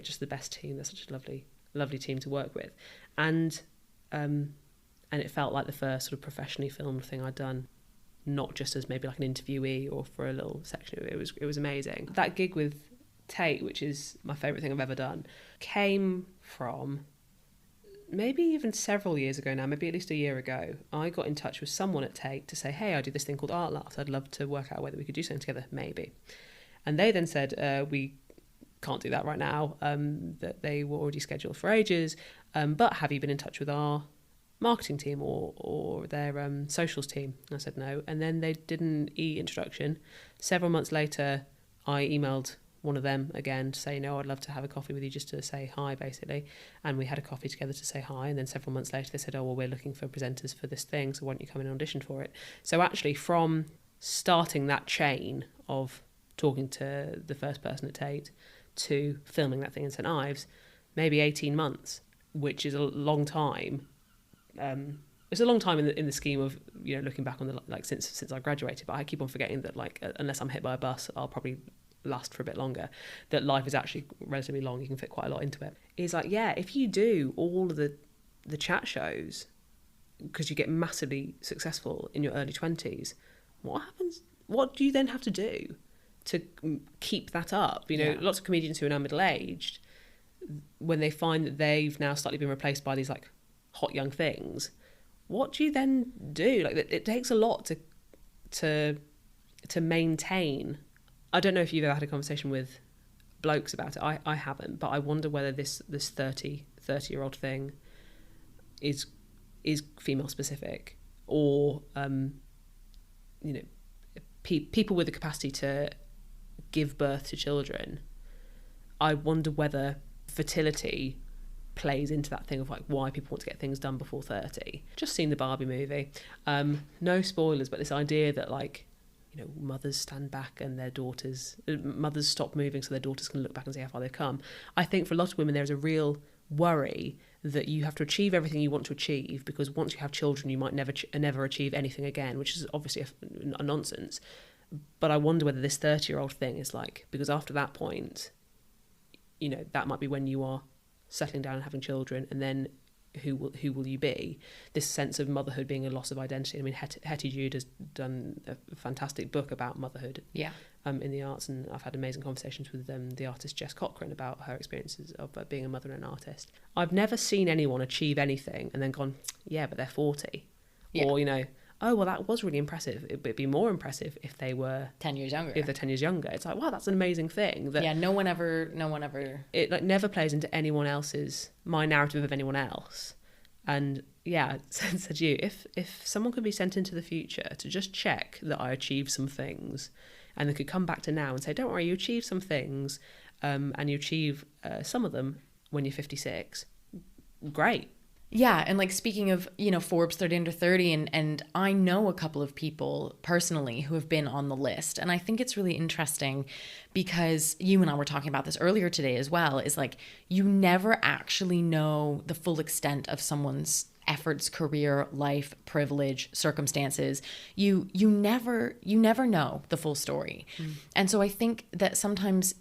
just the best team. They're such a lovely team to work with, and it felt like the first sort of professionally filmed thing I'd done, not just as maybe like an interviewee or for a little section. It was amazing. That gig with Tate, which is my favourite thing I've ever done, came from maybe even several years ago now, maybe at least a year ago. I got in touch with someone at Tate to say, hey, I do this thing called Art Laughs. I'd love to work out whether we could do something together, maybe. And they then said, we can't do that right now, that they were already scheduled for ages, but have you been in touch with our marketing team or their socials team? And I said no. And then they did an e-introduction. Several months later, I emailed one of them again to say, I'd love to have a coffee with you, just to say hi, basically. And we had a coffee together to say hi. And then several months later, they said, oh, well, we're looking for presenters for this thing, so why don't you come in and audition for it? So actually, from starting that chain of talking to the first person at Tate to filming that thing in St. Ives, maybe 18 months, which is a long time. It's a long time in the scheme of looking back on the since I graduated, but I keep on forgetting that unless I'm hit by a bus, I'll probably last for a bit longer. That life is actually relatively long. You can fit quite a lot into it. Is if you do all of the chat shows, because you get massively successful in your early 20s, what happens? What do you then have to do to keep that up? Lots of comedians who are now middle-aged, when they find that they've now slightly been replaced by these hot young things, what do you then do? It takes a lot to maintain. I don't know if you've ever had a conversation with blokes about it. I haven't, but I wonder whether this 30-year-old thing is female specific, or people with the capacity to give birth to children, I wonder whether fertility plays into that thing of like why people want to get things done before 30. Just seen the Barbie movie. No spoilers, but this idea that like, mothers stand back and mothers stop moving so their daughters can look back and see how far they've come. I think for a lot of women there's a real worry that you have to achieve everything you want to achieve, because once you have children you might never achieve anything again, which is obviously a nonsense. But I wonder whether this 30-year-old thing is like, because after that point, that might be when you are settling down and having children, and then who will you be? This sense of motherhood being a loss of identity. I mean, Hetty Jude has done a fantastic book about motherhood in the arts, and I've had amazing conversations with the artist Jess Cochran about her experiences of being a mother and an artist. I've never seen anyone achieve anything and then gone, yeah, but they're 40. Yeah. Or, oh, well, that was really impressive. It'd be more impressive if they were 10 years younger. If they're 10 years younger. It's like, wow, that's an amazing thing. That no one ever. It like never plays into my narrative of anyone else. And yeah, said to you, if someone could be sent into the future to just check that I achieved some things, and they could come back to now and say, don't worry, you achieved some things, and you achieve some of them when you're 56, great. Yeah, and like speaking of, Forbes 30 under 30, and I know a couple of people personally who have been on the list. And I think it's really interesting because you and I were talking about this earlier today as well, is like you never actually know the full extent of someone's efforts, career, life, privilege, circumstances. You never know the full story. And so I think that sometimes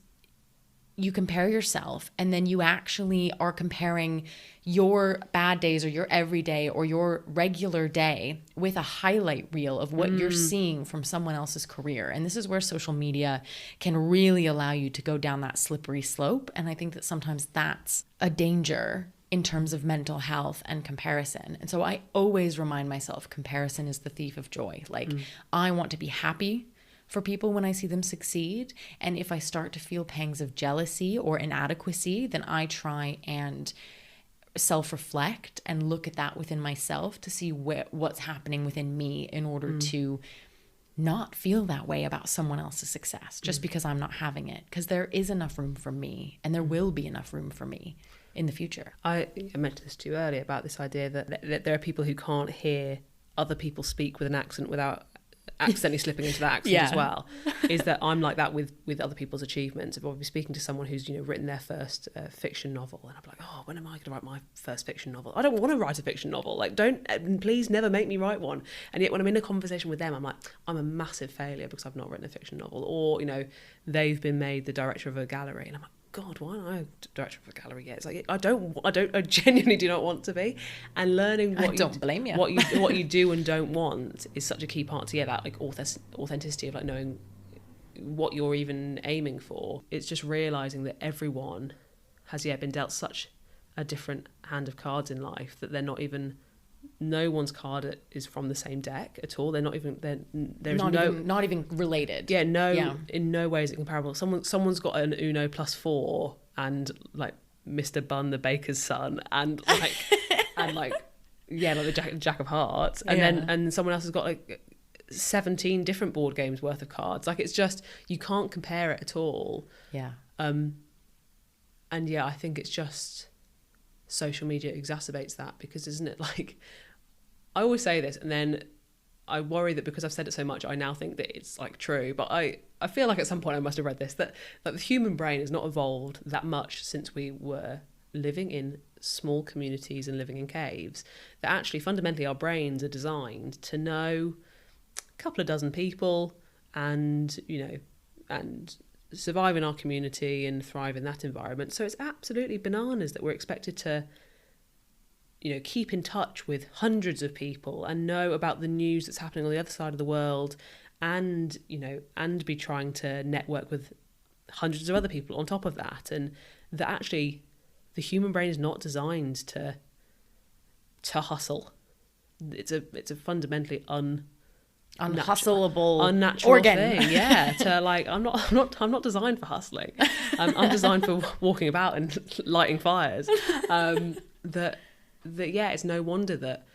you compare yourself, and then you actually are comparing your bad days or your everyday or your regular day with a highlight reel of what you're seeing from someone else's career. And this is where social media can really allow you to go down that slippery slope. And I think that sometimes that's a danger in terms of mental health and comparison. And so I always remind myself, comparison is the thief of joy. Like I want to be happy for people when I see them succeed. And if I start to feel pangs of jealousy or inadequacy, then I try and self-reflect and look at that within myself to see what's happening within me in order to not feel that way about someone else's success just because I'm not having it. Because there is enough room for me, and there will be enough room for me in the future. I mentioned this to you earlier about this idea that there are people who can't hear other people speak with an accent without accidentally slipping into that accent as well. Is that I'm like that with other people's achievements. If I'll be speaking to someone who's written their first fiction novel, and I'm like, oh, when am I going to write my first fiction novel? I don't want to write a fiction novel. Like, please never make me write one. And yet when I'm in a conversation with them, I'm like, I'm a massive failure because I've not written a fiction novel. Or they've been made the director of a gallery, and I'm like, God, why aren't I director of a gallery yet? It's like I genuinely do not want to be. And learning what blame you. what you do and don't want is such a key part to that like authenticity of like knowing what you're even aiming for. It's just realizing that everyone has been dealt such a different hand of cards in life that they're not even. No one's card is from the same deck at all. They're not even. Not even related. Yeah, no. Yeah. In no way is it comparable. Someone's got an Uno +4 and like Mr. Bunn, the baker's son, and like like the Jack of Hearts, and then someone else has got like 17 different board games worth of cards. Like it's just you can't compare it at all. Yeah. And I think it's just. Social media exacerbates that because isn't it like I always say this and then I worry that because I've said it so much I now think that it's like true, but I feel like at some point I must have read this that the human brain has not evolved that much since we were living in small communities and living in caves, that actually fundamentally our brains are designed to know a couple of dozen people and and survive in our community and thrive in that environment. So it's absolutely bananas that we're expected to keep in touch with hundreds of people and know about the news that's happening on the other side of the world, and and be trying to network with hundreds of other people on top of that, and that actually the human brain is not designed to hustle. It's a fundamentally unhustleable, unnatural organ thing. Yeah, to like I'm not designed for hustling. I'm designed for walking about and lighting fires. That it's no wonder that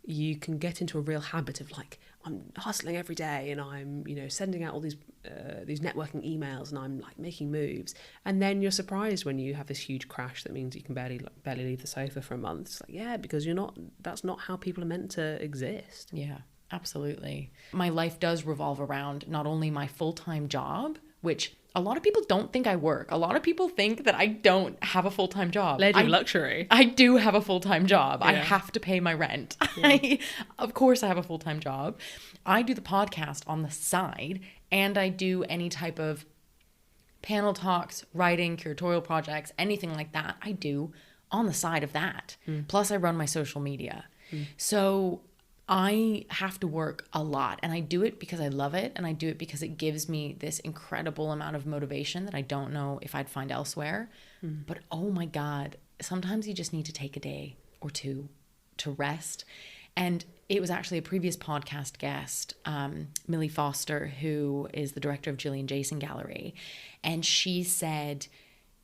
you can get into a real habit of like, I'm hustling every day and I'm, sending out all these networking emails and I'm like making moves. And then you're surprised when you have this huge crash that means you can barely leave the sofa for a month. It's like, yeah, because that's not how people are meant to exist. Yeah, absolutely. My life does revolve around not only my full-time job, which a lot of people don't think I work. A lot of people think that I don't have a full-time job. Lady of luxury. I do have a full-time job. Yeah. I have to pay my rent. Yeah. Of course I have a full-time job. I do the podcast on the side, and I do any type of panel talks, writing, curatorial projects, anything like that. I do on the side of that. Plus I run my social media. So I have to work a lot, and I do it because I love it, and I do it because it gives me this incredible amount of motivation that I don't know if I'd find elsewhere. But oh my God, sometimes you just need to take a day or two to rest. And it was actually a previous podcast guest, Millie Foster, who is the director of Gillian Jason Gallery, and she said,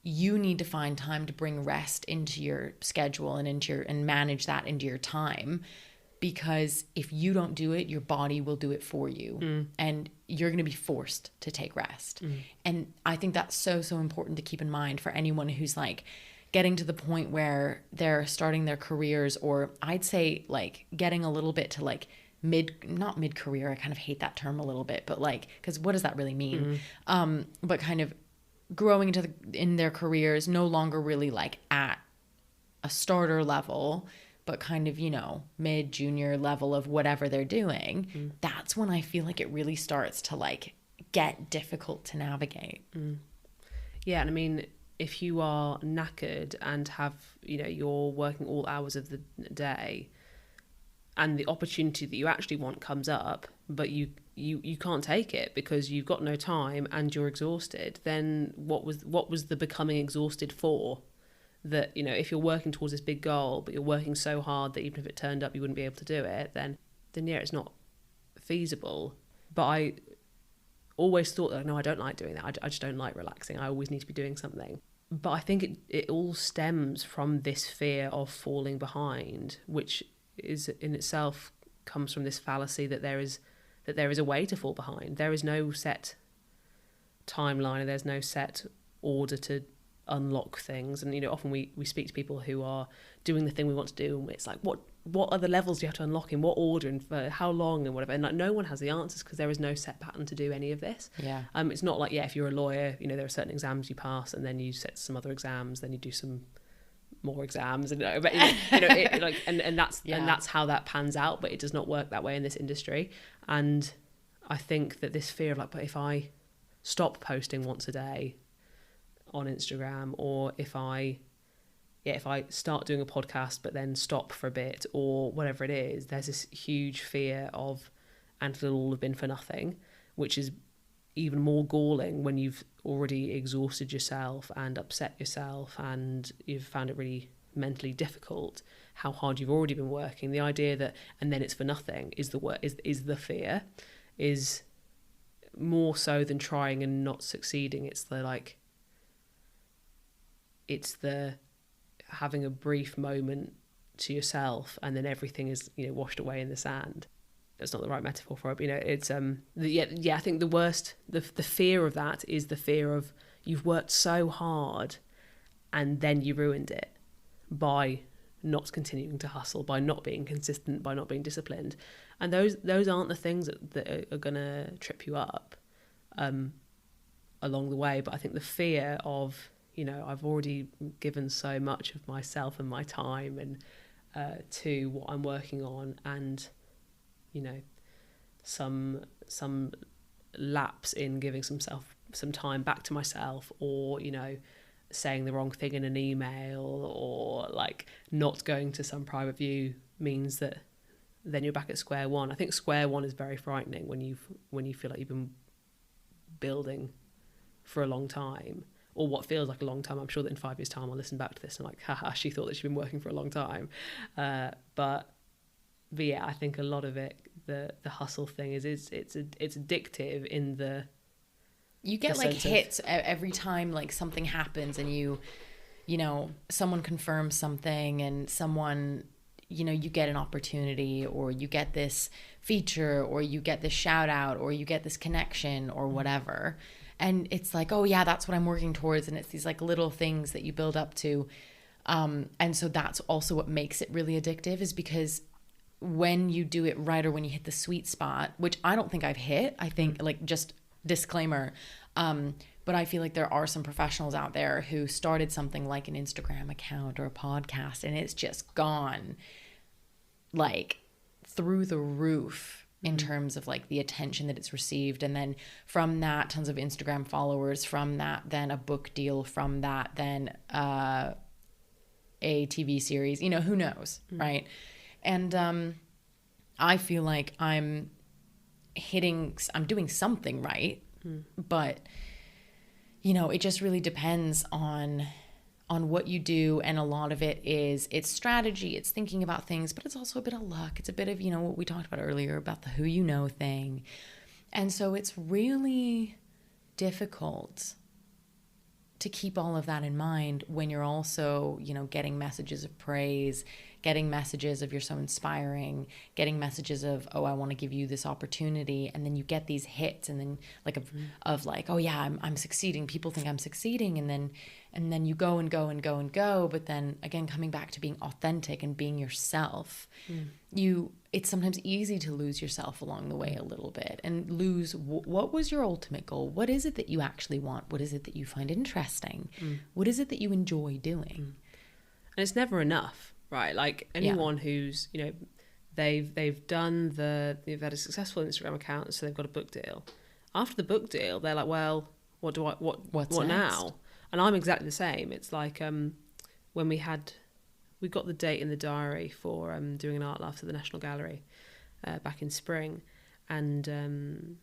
you need to find time to bring rest into your schedule and manage that into your time. Because if you don't do it, your body will do it for you. And you're going to be forced to take rest. And I think that's so, so important to keep in mind for anyone who's like getting to the point where they're starting their careers, or I'd say like getting a little bit to like not mid-career. I kind of hate that term a little bit, but like, because what does that really mean? But kind of growing in their careers, no longer really like at a starter level, but kind of, mid-junior level of whatever they're doing, that's when I feel like it really starts to like get difficult to navigate. Yeah, and I mean, if you are knackered and have, you're working all hours of the day and the opportunity that you actually want comes up, but you can't take it because you've got no time and you're exhausted, then what was the becoming exhausted for? That, if you're working towards this big goal, but you're working so hard that even if it turned up you wouldn't be able to do it, then yeah, it's not feasible. But I always thought that, no, I don't like doing that. I just don't like relaxing. I always need to be doing something. But I think it all stems from this fear of falling behind, which is in itself comes from this fallacy that there is a way to fall behind. There is no set timeline, and there's no set order to unlock things. And often we speak to people who are doing the thing we want to do, and it's like, what other levels do you have to unlock, in what order, and for how long, and whatever. And like, no one has the answers because there is no set pattern to do any of this. It's not like, if you're a lawyer, there are certain exams you pass, and then you set some other exams, then you do some more exams, and and that's how that pans out. But it does not work that way in this industry. And I think that this fear of like, but if I stop posting once a day on Instagram, or if I start doing a podcast but then stop for a bit, or whatever it is, there's this huge fear of, and it'll all have been for nothing, which is even more galling when you've already exhausted yourself and upset yourself and you've found it really mentally difficult, how hard you've already been working. The idea that, and then it's for nothing, is the fear, is more so than trying and not succeeding. It's the having a brief moment to yourself and then everything is washed away in the sand. That's not the right metaphor for it, but it's I think the fear of that is the fear of you've worked so hard and then you ruined it by not continuing to hustle, by not being consistent, by not being disciplined. And those aren't the things that are gonna trip you up along the way. But I think the fear of, I've already given so much of myself and my time and to what I'm working on, and some lapse in giving some time back to myself, or saying the wrong thing in an email, or like not going to some private view, means that then you're back at square one. I think square one is very frightening when you feel like you've been building for a long time, or what feels like a long time. I'm sure that in 5 years' time I'll listen back to this and like, haha, she thought that she'd been working for a long time. But yeah, I think a lot of it, the hustle thing is it's addictive in the... You get like hits every time like something happens and you you know, someone confirms something and someone, you know, you get an opportunity or you get this feature or you get this shout out or you get this connection or whatever. And it's like, oh yeah, that's what I'm working towards. And it's these like little things that you build up to. And so that's also what makes it really addictive, is because when you do it right, or when you hit the sweet spot, which I don't think I've hit, I think, like, just disclaimer, but I feel like there are some professionals out there who started something like an Instagram account or a podcast, and it's just gone like through the roof in terms of like the attention that it's received. And then from that, tons of Instagram followers, from that, then a book deal, from that, then a TV series, you know, who knows, right? And I feel like I'm doing something right, but, you know, it just really depends on what you do. And a lot of it's strategy, it's thinking about things, but it's also a bit of luck. It's a bit of, you know, what we talked about earlier about the who you know thing. And so it's really difficult to keep all of that in mind when you're also, you know, getting messages of praise, getting messages of you're so inspiring, getting messages of, oh, I want to give you this opportunity. And then you get these hits, and then like of like, oh yeah, I'm succeeding. People think I'm succeeding. And then you go and go and go and go. But then again, coming back to being authentic and being yourself, it's sometimes easy to lose yourself along the way a little bit, and lose what was your ultimate goal? What is it that you actually want? What is it that you find interesting? What is it that you enjoy doing? And it's never enough, right? Like anyone who's, you know, they've done they've had a successful Instagram account, so they've got a book deal. After the book deal, they're like, well, what now? And I'm exactly the same. It's like when we got the date in the diary for doing an art laugh at the National Gallery back in spring, and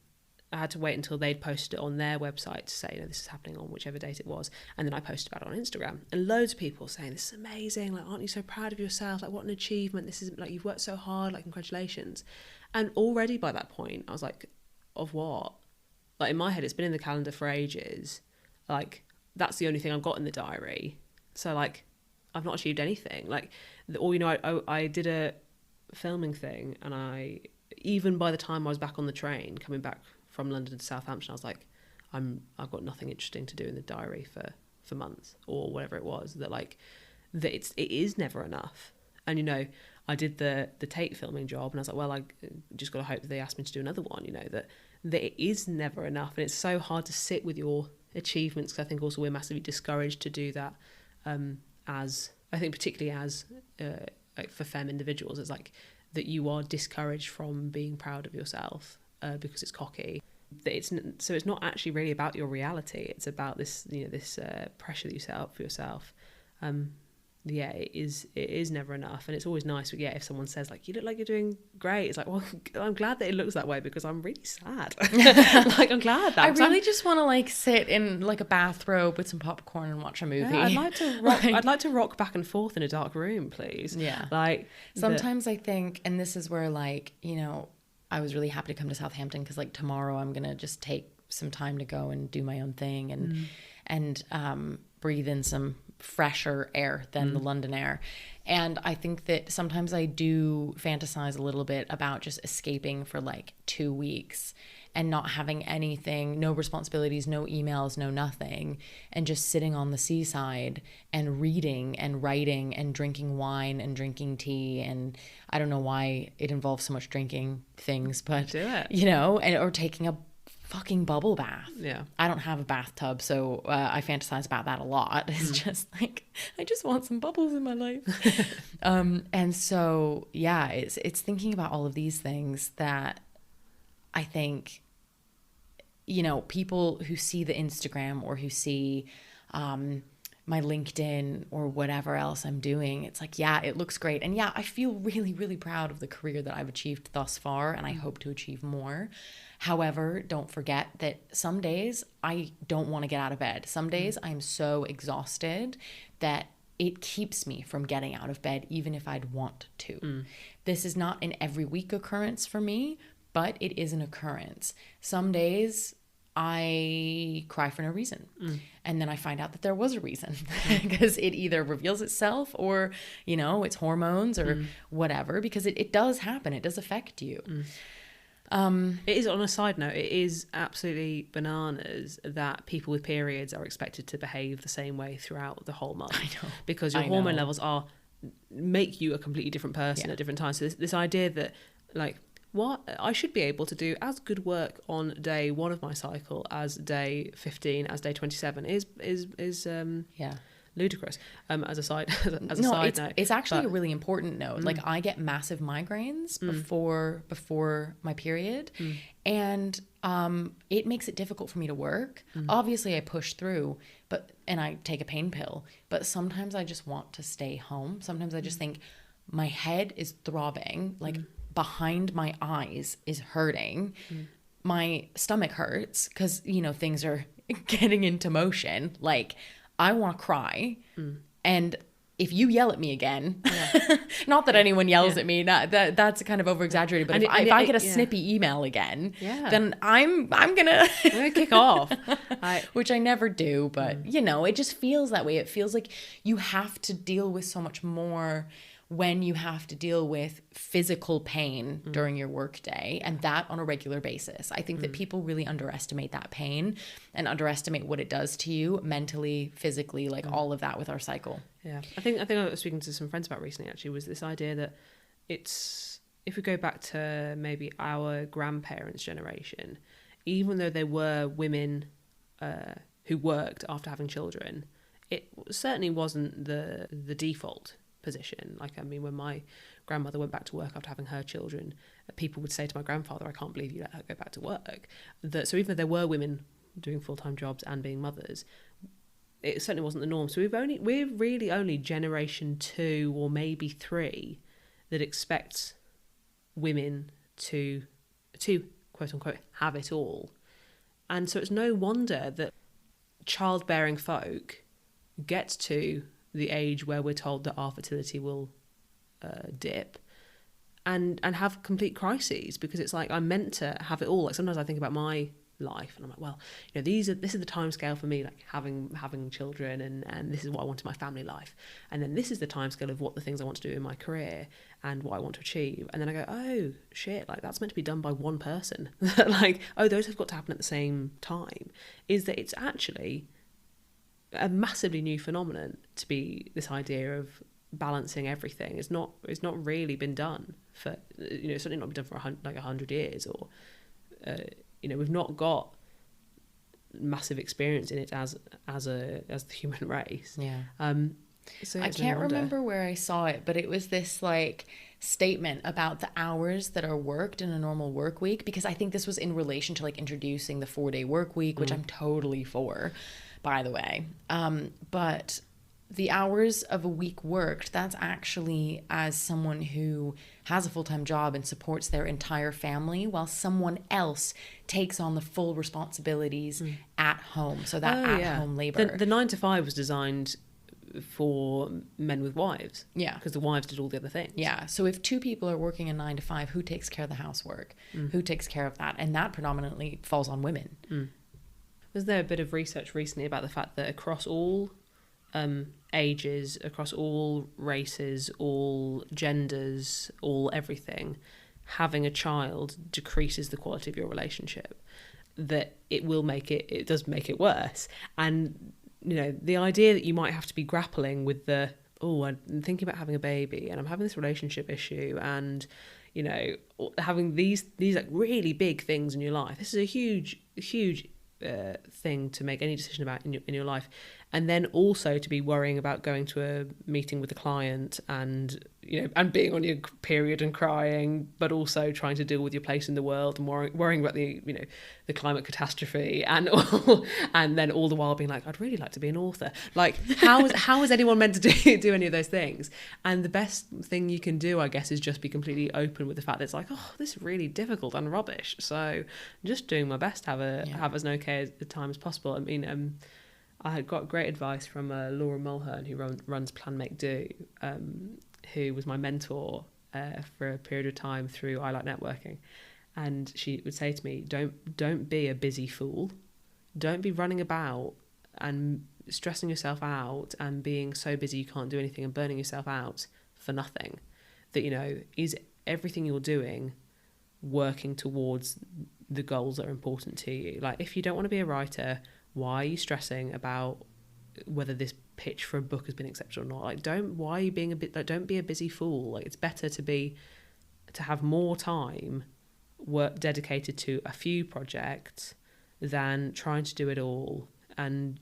I had to wait until they'd posted it on their website to say, you know, this is happening on whichever date it was, and then I posted about it on Instagram, and loads of people saying, this is amazing, like, aren't you so proud of yourself, like, what an achievement, this is, like, you've worked so hard, like, congratulations. And already by that point I was like, of what? Like, in my head, it's been in the calendar for ages, like, that's the only thing I've got in the diary, so like I've not achieved anything. Like, or, you know, I did a filming thing, and even by the time I was back on the train coming back from London to Southampton, I was like, I've got nothing interesting to do in the diary for months, or whatever it was. That it is never enough. And, you know, I did the Tate filming job, and I was like, well, I just got to hope that they asked me to do another one. You know, that it is never enough, and it's so hard to sit with your achievements, because I think also we're massively discouraged to do that. As I think, particularly as like for femme individuals, it's like that you are discouraged from being proud of yourself because it's cocky. So it's not actually really about your reality. It's about this, you know, this pressure that you set up for yourself. It is never enough, and it's always nice. If someone says like, you look like you're doing great, it's like, well, I'm glad that it looks that way, because I'm really sad. Like, I'm glad that I really just want to like sit in like a bathrobe with some popcorn and watch a movie. Yeah, I'd like to rock. I'd like to rock back and forth in a dark room, please. Yeah, like sometimes I think, and this is where, like, you know, I was really happy to come to Southampton, because like tomorrow I'm gonna just take some time to go and do my own thing and breathe in some fresher air than the London air. And I think that sometimes I do fantasize a little bit about just escaping for like 2 weeks and not having anything, no responsibilities, no emails, no nothing, and just sitting on the seaside and reading and writing and drinking wine and drinking tea. And I don't know why it involves so much drinking things, but do it, you know, or taking a fucking bubble bath. Yeah, I don't have a bathtub, so I fantasize about that a lot. It's just like, I just want some bubbles in my life. And so yeah, it's thinking about all of these things that I think, you know, people who see the Instagram or who see my LinkedIn or whatever else I'm doing, it's like, yeah, it looks great, and yeah, I feel really, really proud of the career that I've achieved thus far, and I hope to achieve more. However, don't forget that some days I don't want to get out of bed. Some days I'm so exhausted that it keeps me from getting out of bed, even if I'd want to. This is not an every week occurrence for me, but it is an occurrence. Some days I cry for no reason. And then I find out that there was a reason because it either reveals itself or, you know, it's hormones or whatever, because it does happen. It does affect you. It is, on a side note, it is absolutely bananas that people with periods are expected to behave the same way throughout the whole month. I know. Because your hormone levels make you a completely different person at different times. So this idea that, like, what I should be able to do as good work on day 1 of my cycle as day 15, as day 27 is ludicrous. As a side note, it's actually a really important note. Like, I get massive migraines before my period, and it makes it difficult for me to work. Obviously, I push through, and I take a pain pill. But sometimes I just want to stay home. Sometimes I just think my head is throbbing, like behind my eyes is hurting. My stomach hurts because, you know, things are getting into motion. Like, I want to cry. And if you yell at me again, not that anyone yells at me, that's kind of over exaggerated, but if I get a snippy email again, then I'm gonna kick off. Which I never do, but you know, it just feels that way. It feels like you have to deal with so much more when you have to deal with physical pain during your workday, and that on a regular basis. I think that people really underestimate that pain and underestimate what it does to you mentally, physically, like all of that with our cycle. Yeah, I think I was speaking to some friends about recently, actually, was this idea that it's, if we go back to maybe our grandparents' generation, even though there were women who worked after having children, it certainly wasn't the default position. Like, I mean, when my grandmother went back to work after having her children, people would say to my grandfather, I can't believe you let her go back to work. So even though there were women doing full-time jobs and being mothers, it certainly wasn't the norm. So we're really only generation 2 or maybe 3 that expects women to quote unquote have it all. And so it's no wonder that childbearing folk get to the age where we're told that our fertility will dip and have complete crises, because it's like, I'm meant to have it all. Like, sometimes I think about my life and I'm like, well, you know, this is the time scale for me, like having children, and this is what I want in my family life, and then this is the time scale of what the things I want to do in my career and what I want to achieve. And then I go, oh shit, like, that's meant to be done by one person. Like, oh, those have got to happen at the same time. Is that it's actually a massively new phenomenon to be this idea of balancing everything. It's not really been done for, you know, it's certainly not been done for 100 years, or you know, we've not got massive experience in it as the human race. So I can't remember where I saw it, but it was this like statement about the hours that are worked in a normal work week, because I think this was in relation to like introducing the 4-day work week, which I'm totally for, by the way. But the hours of a week worked, that's actually as someone who has a full-time job and supports their entire family, while someone else takes on the full responsibilities at home. So that at-home labor. The 9 to 5 was designed for men with wives. Yeah. Because the wives did all the other things. Yeah. So if 2 people are working a 9 to 5, who takes care of the housework? Who takes care of that? And that predominantly falls on women. Was there a bit of research recently about the fact that across all ages, across all races, all genders, all everything, having a child decreases the quality of your relationship? That it does make it worse. And, you know, the idea that you might have to be grappling with I'm thinking about having a baby and I'm having this relationship issue, and, you know, having these like really big things in your life. This is a huge thing to make any decision about in your life, and then also to be worrying about going to a meeting with a client and, you know, and being on your period and crying, but also trying to deal with your place in the world and worrying about the, you know, the climate catastrophe, and and then all the while being like, I'd really like to be an author. Like, how is anyone meant to do any of those things? And the best thing you can do, I guess, is just be completely open with the fact that it's like, oh, this is really difficult and rubbish. So I'm just doing my best to have as an okay a time as possible. I mean, I got great advice from Laura Mulhern, who runs Plan Make Do, who was my mentor for a period of time through I Like Networking. And she would say to me, don't be a busy fool. Don't be running about and stressing yourself out and being so busy you can't do anything and burning yourself out for nothing. That, you know, is everything you're doing working towards the goals that are important to you? Like, if you don't want to be a writer, why are you stressing about whether this pitch for a book has been accepted or not? Like, why are you being don't be a busy fool. Like, it's better to have more time work dedicated to a few projects than trying to do it all. And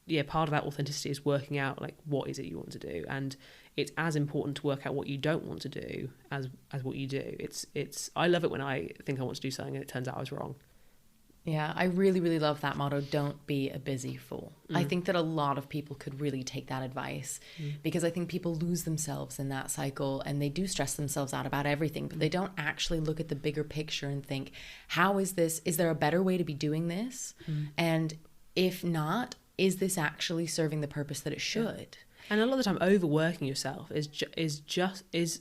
yeah, part of that authenticity is working out, like, what is it you want to do, and it's as important to work out what you don't want to do as what you do. It's I love it when I think I want to do something and it turns out I was wrong. Yeah, I really, really love that motto, don't be a busy fool. I think that a lot of people could really take that advice because I think people lose themselves in that cycle and they do stress themselves out about everything, but they don't actually look at the bigger picture and think, is there a better way to be doing this? And if not, is this actually serving the purpose that it should? And a lot of the time, overworking yourself is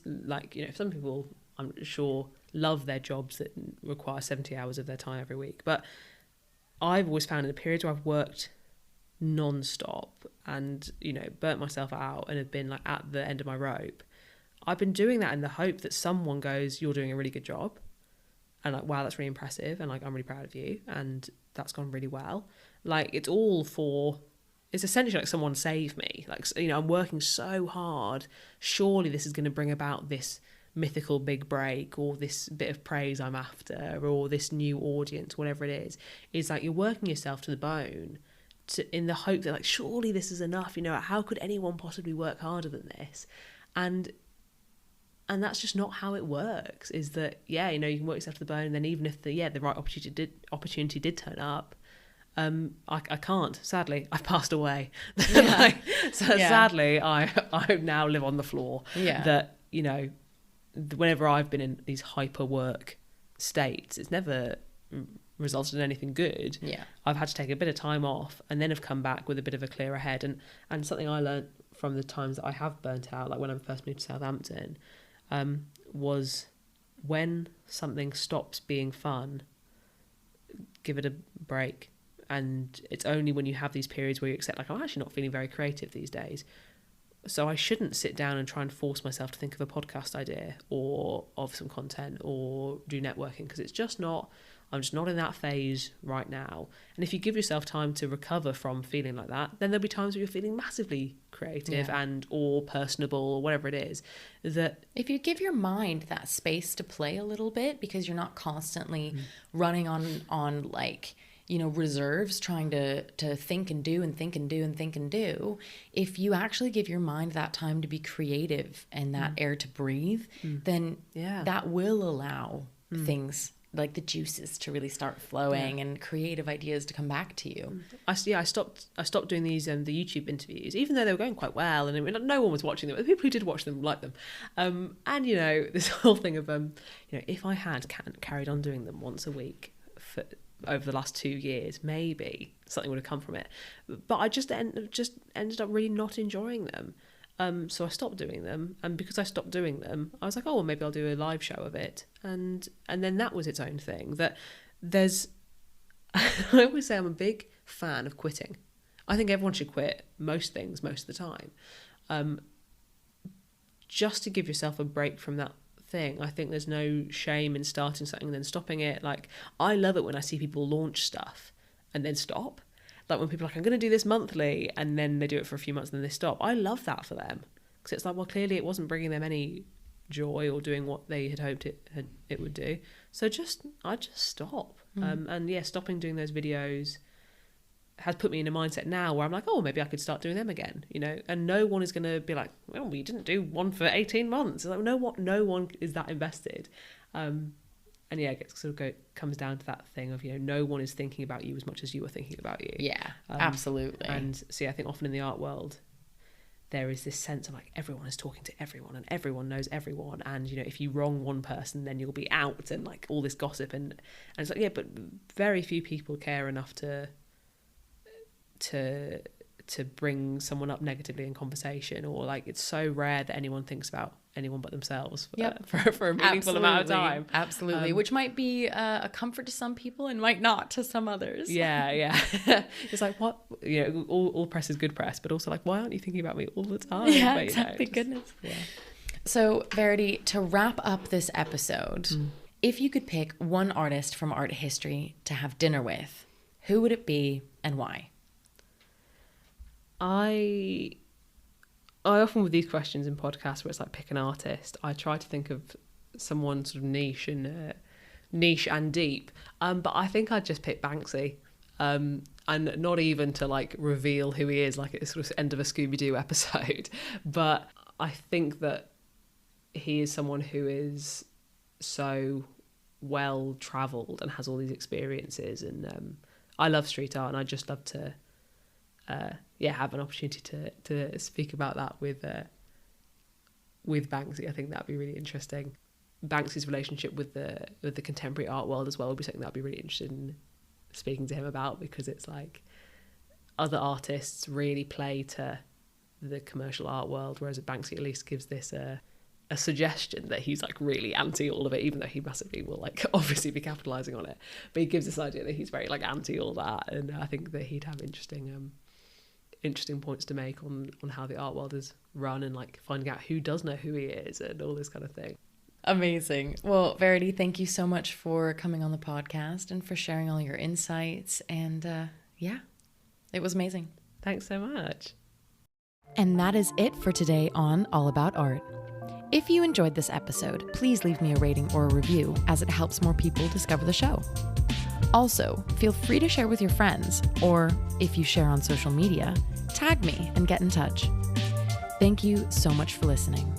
like, you know, some people, I'm sure, love their jobs that require 70 hours of their time every week. But I've always found in the periods where I've worked non-stop and, you know, burnt myself out and have been like at the end of my rope, I've been doing that in the hope that someone goes, you're doing a really good job. And like, wow, that's really impressive. And like, I'm really proud of you. And that's gone really well. Like, it's essentially like someone save me. Like, you know, I'm working so hard. Surely this is going to bring about this mythical big break or this bit of praise I'm after or this new audience, whatever it is. It's like you're working yourself to the bone in the hope that, like, surely this is enough. You know, how could anyone possibly work harder than this? And that's just not how it works. Is that, yeah, you know, you can work yourself to the bone, and then even if the right opportunity did turn up, I can't. Sadly, I've passed away. Yeah. Sadly, I now live on the floor. Yeah. That, you know, whenever I've been in these hyper work states, it's never resulted in anything good. Yeah. I've had to take a bit of time off and then have come back with a bit of a clearer head. And something I learned from the times that I have burnt out, like when I first moved to Southampton, was when something stops being fun, give it a break. And it's only when you have these periods where you accept, like, I'm actually not feeling very creative these days, so I shouldn't sit down and try and force myself to think of a podcast idea or of some content or do networking, because I'm just not in that phase right now. And if you give yourself time to recover from feeling like that, then there'll be times where you're feeling massively creative and or personable or whatever it is. That if you give your mind that space to play a little bit, because you're not constantly running on like, you know, reserves, trying to think and do and think and do and think and do. If you actually give your mind that time to be creative and that air to breathe, then that will allow things like the juices to really start flowing and creative ideas to come back to you. I stopped doing these the YouTube interviews, even though they were going quite well, and no one was watching them. The people who did watch them liked them, and you know, this whole thing of you know, if I had carried on doing them once a week for over the last 2 years, maybe something would have come from it. But I just ended up really not enjoying them. So I stopped doing them, and because I stopped doing them, I was like, oh, well, maybe I'll do a live show of it, and then that was its own thing. That there's, I always say I'm a big fan of quitting. I think everyone should quit most things most of the time, just to give yourself a break from that thing. I think there's no shame in starting something and then stopping it. Like, I love it when I see people launch stuff and then stop. Like when people are like, I'm going to do this monthly, and then they do it for a few months and then they stop. I love that for them, because it's like, well, clearly it wasn't bringing them any joy or doing what they had hoped it would do. So I just stop. And yeah, stopping doing those videos has put me in a mindset now where I'm like, oh, maybe I could start doing them again, you know. And no one is going to be like, well, we didn't do one for 18 months. It's like, no one is that invested. And yeah, it sort of comes down to that thing of, you know, no one is thinking about you as much as you are thinking about you. Yeah, absolutely. And see, I think often in the art world, there is this sense of like everyone is talking to everyone and everyone knows everyone. And, you know, if you wrong one person, then you'll be out, and like all this gossip. And it's like, yeah, but very few people care enough to to bring someone up negatively in conversation, or like it's so rare that anyone thinks about anyone but themselves for a meaningful amount of time. Absolutely. Which might be a comfort to some people and might not to some others. Yeah. It's like, what, all press is good press, but also like, why aren't you thinking about me all the time? Yeah, but, exactly. Goodness. Yeah. So Verity, to wrap up this episode, if you could pick one artist from art history to have dinner with, who would it be and why? I often with these questions in podcasts where it's like pick an artist, I try to think of someone sort of niche and deep. But I think I'd just pick Banksy. And not even to like reveal who he is, like it's sort of end of a Scooby-Doo episode. But I think that he is someone who is so well travelled and has all these experiences. And I love street art, and I just love to have an opportunity to speak about that with Banksy. I think that'd be really interesting. Banksy's relationship with the contemporary art world as well would be something that I'd be really interested in speaking to him about, because it's like other artists really play to the commercial art world, whereas Banksy at least gives this a suggestion that he's like really anti all of it, even though he massively will like obviously be capitalizing on it, but he gives this idea that he's very like anti all that. And I think that he'd have interesting points to make on how the art world is run, and like finding out who does know who he is and all this kind of thing. Amazing. Well, Verity, thank you so much for coming on the podcast and for sharing all your insights. And it was amazing. Thanks so much. And that is it for today on All About Art. If you enjoyed this episode, please leave me a rating or a review, as it helps more people discover the show. Also, feel free to share with your friends, or if you share on social media, tag me and get in touch. Thank you so much for listening.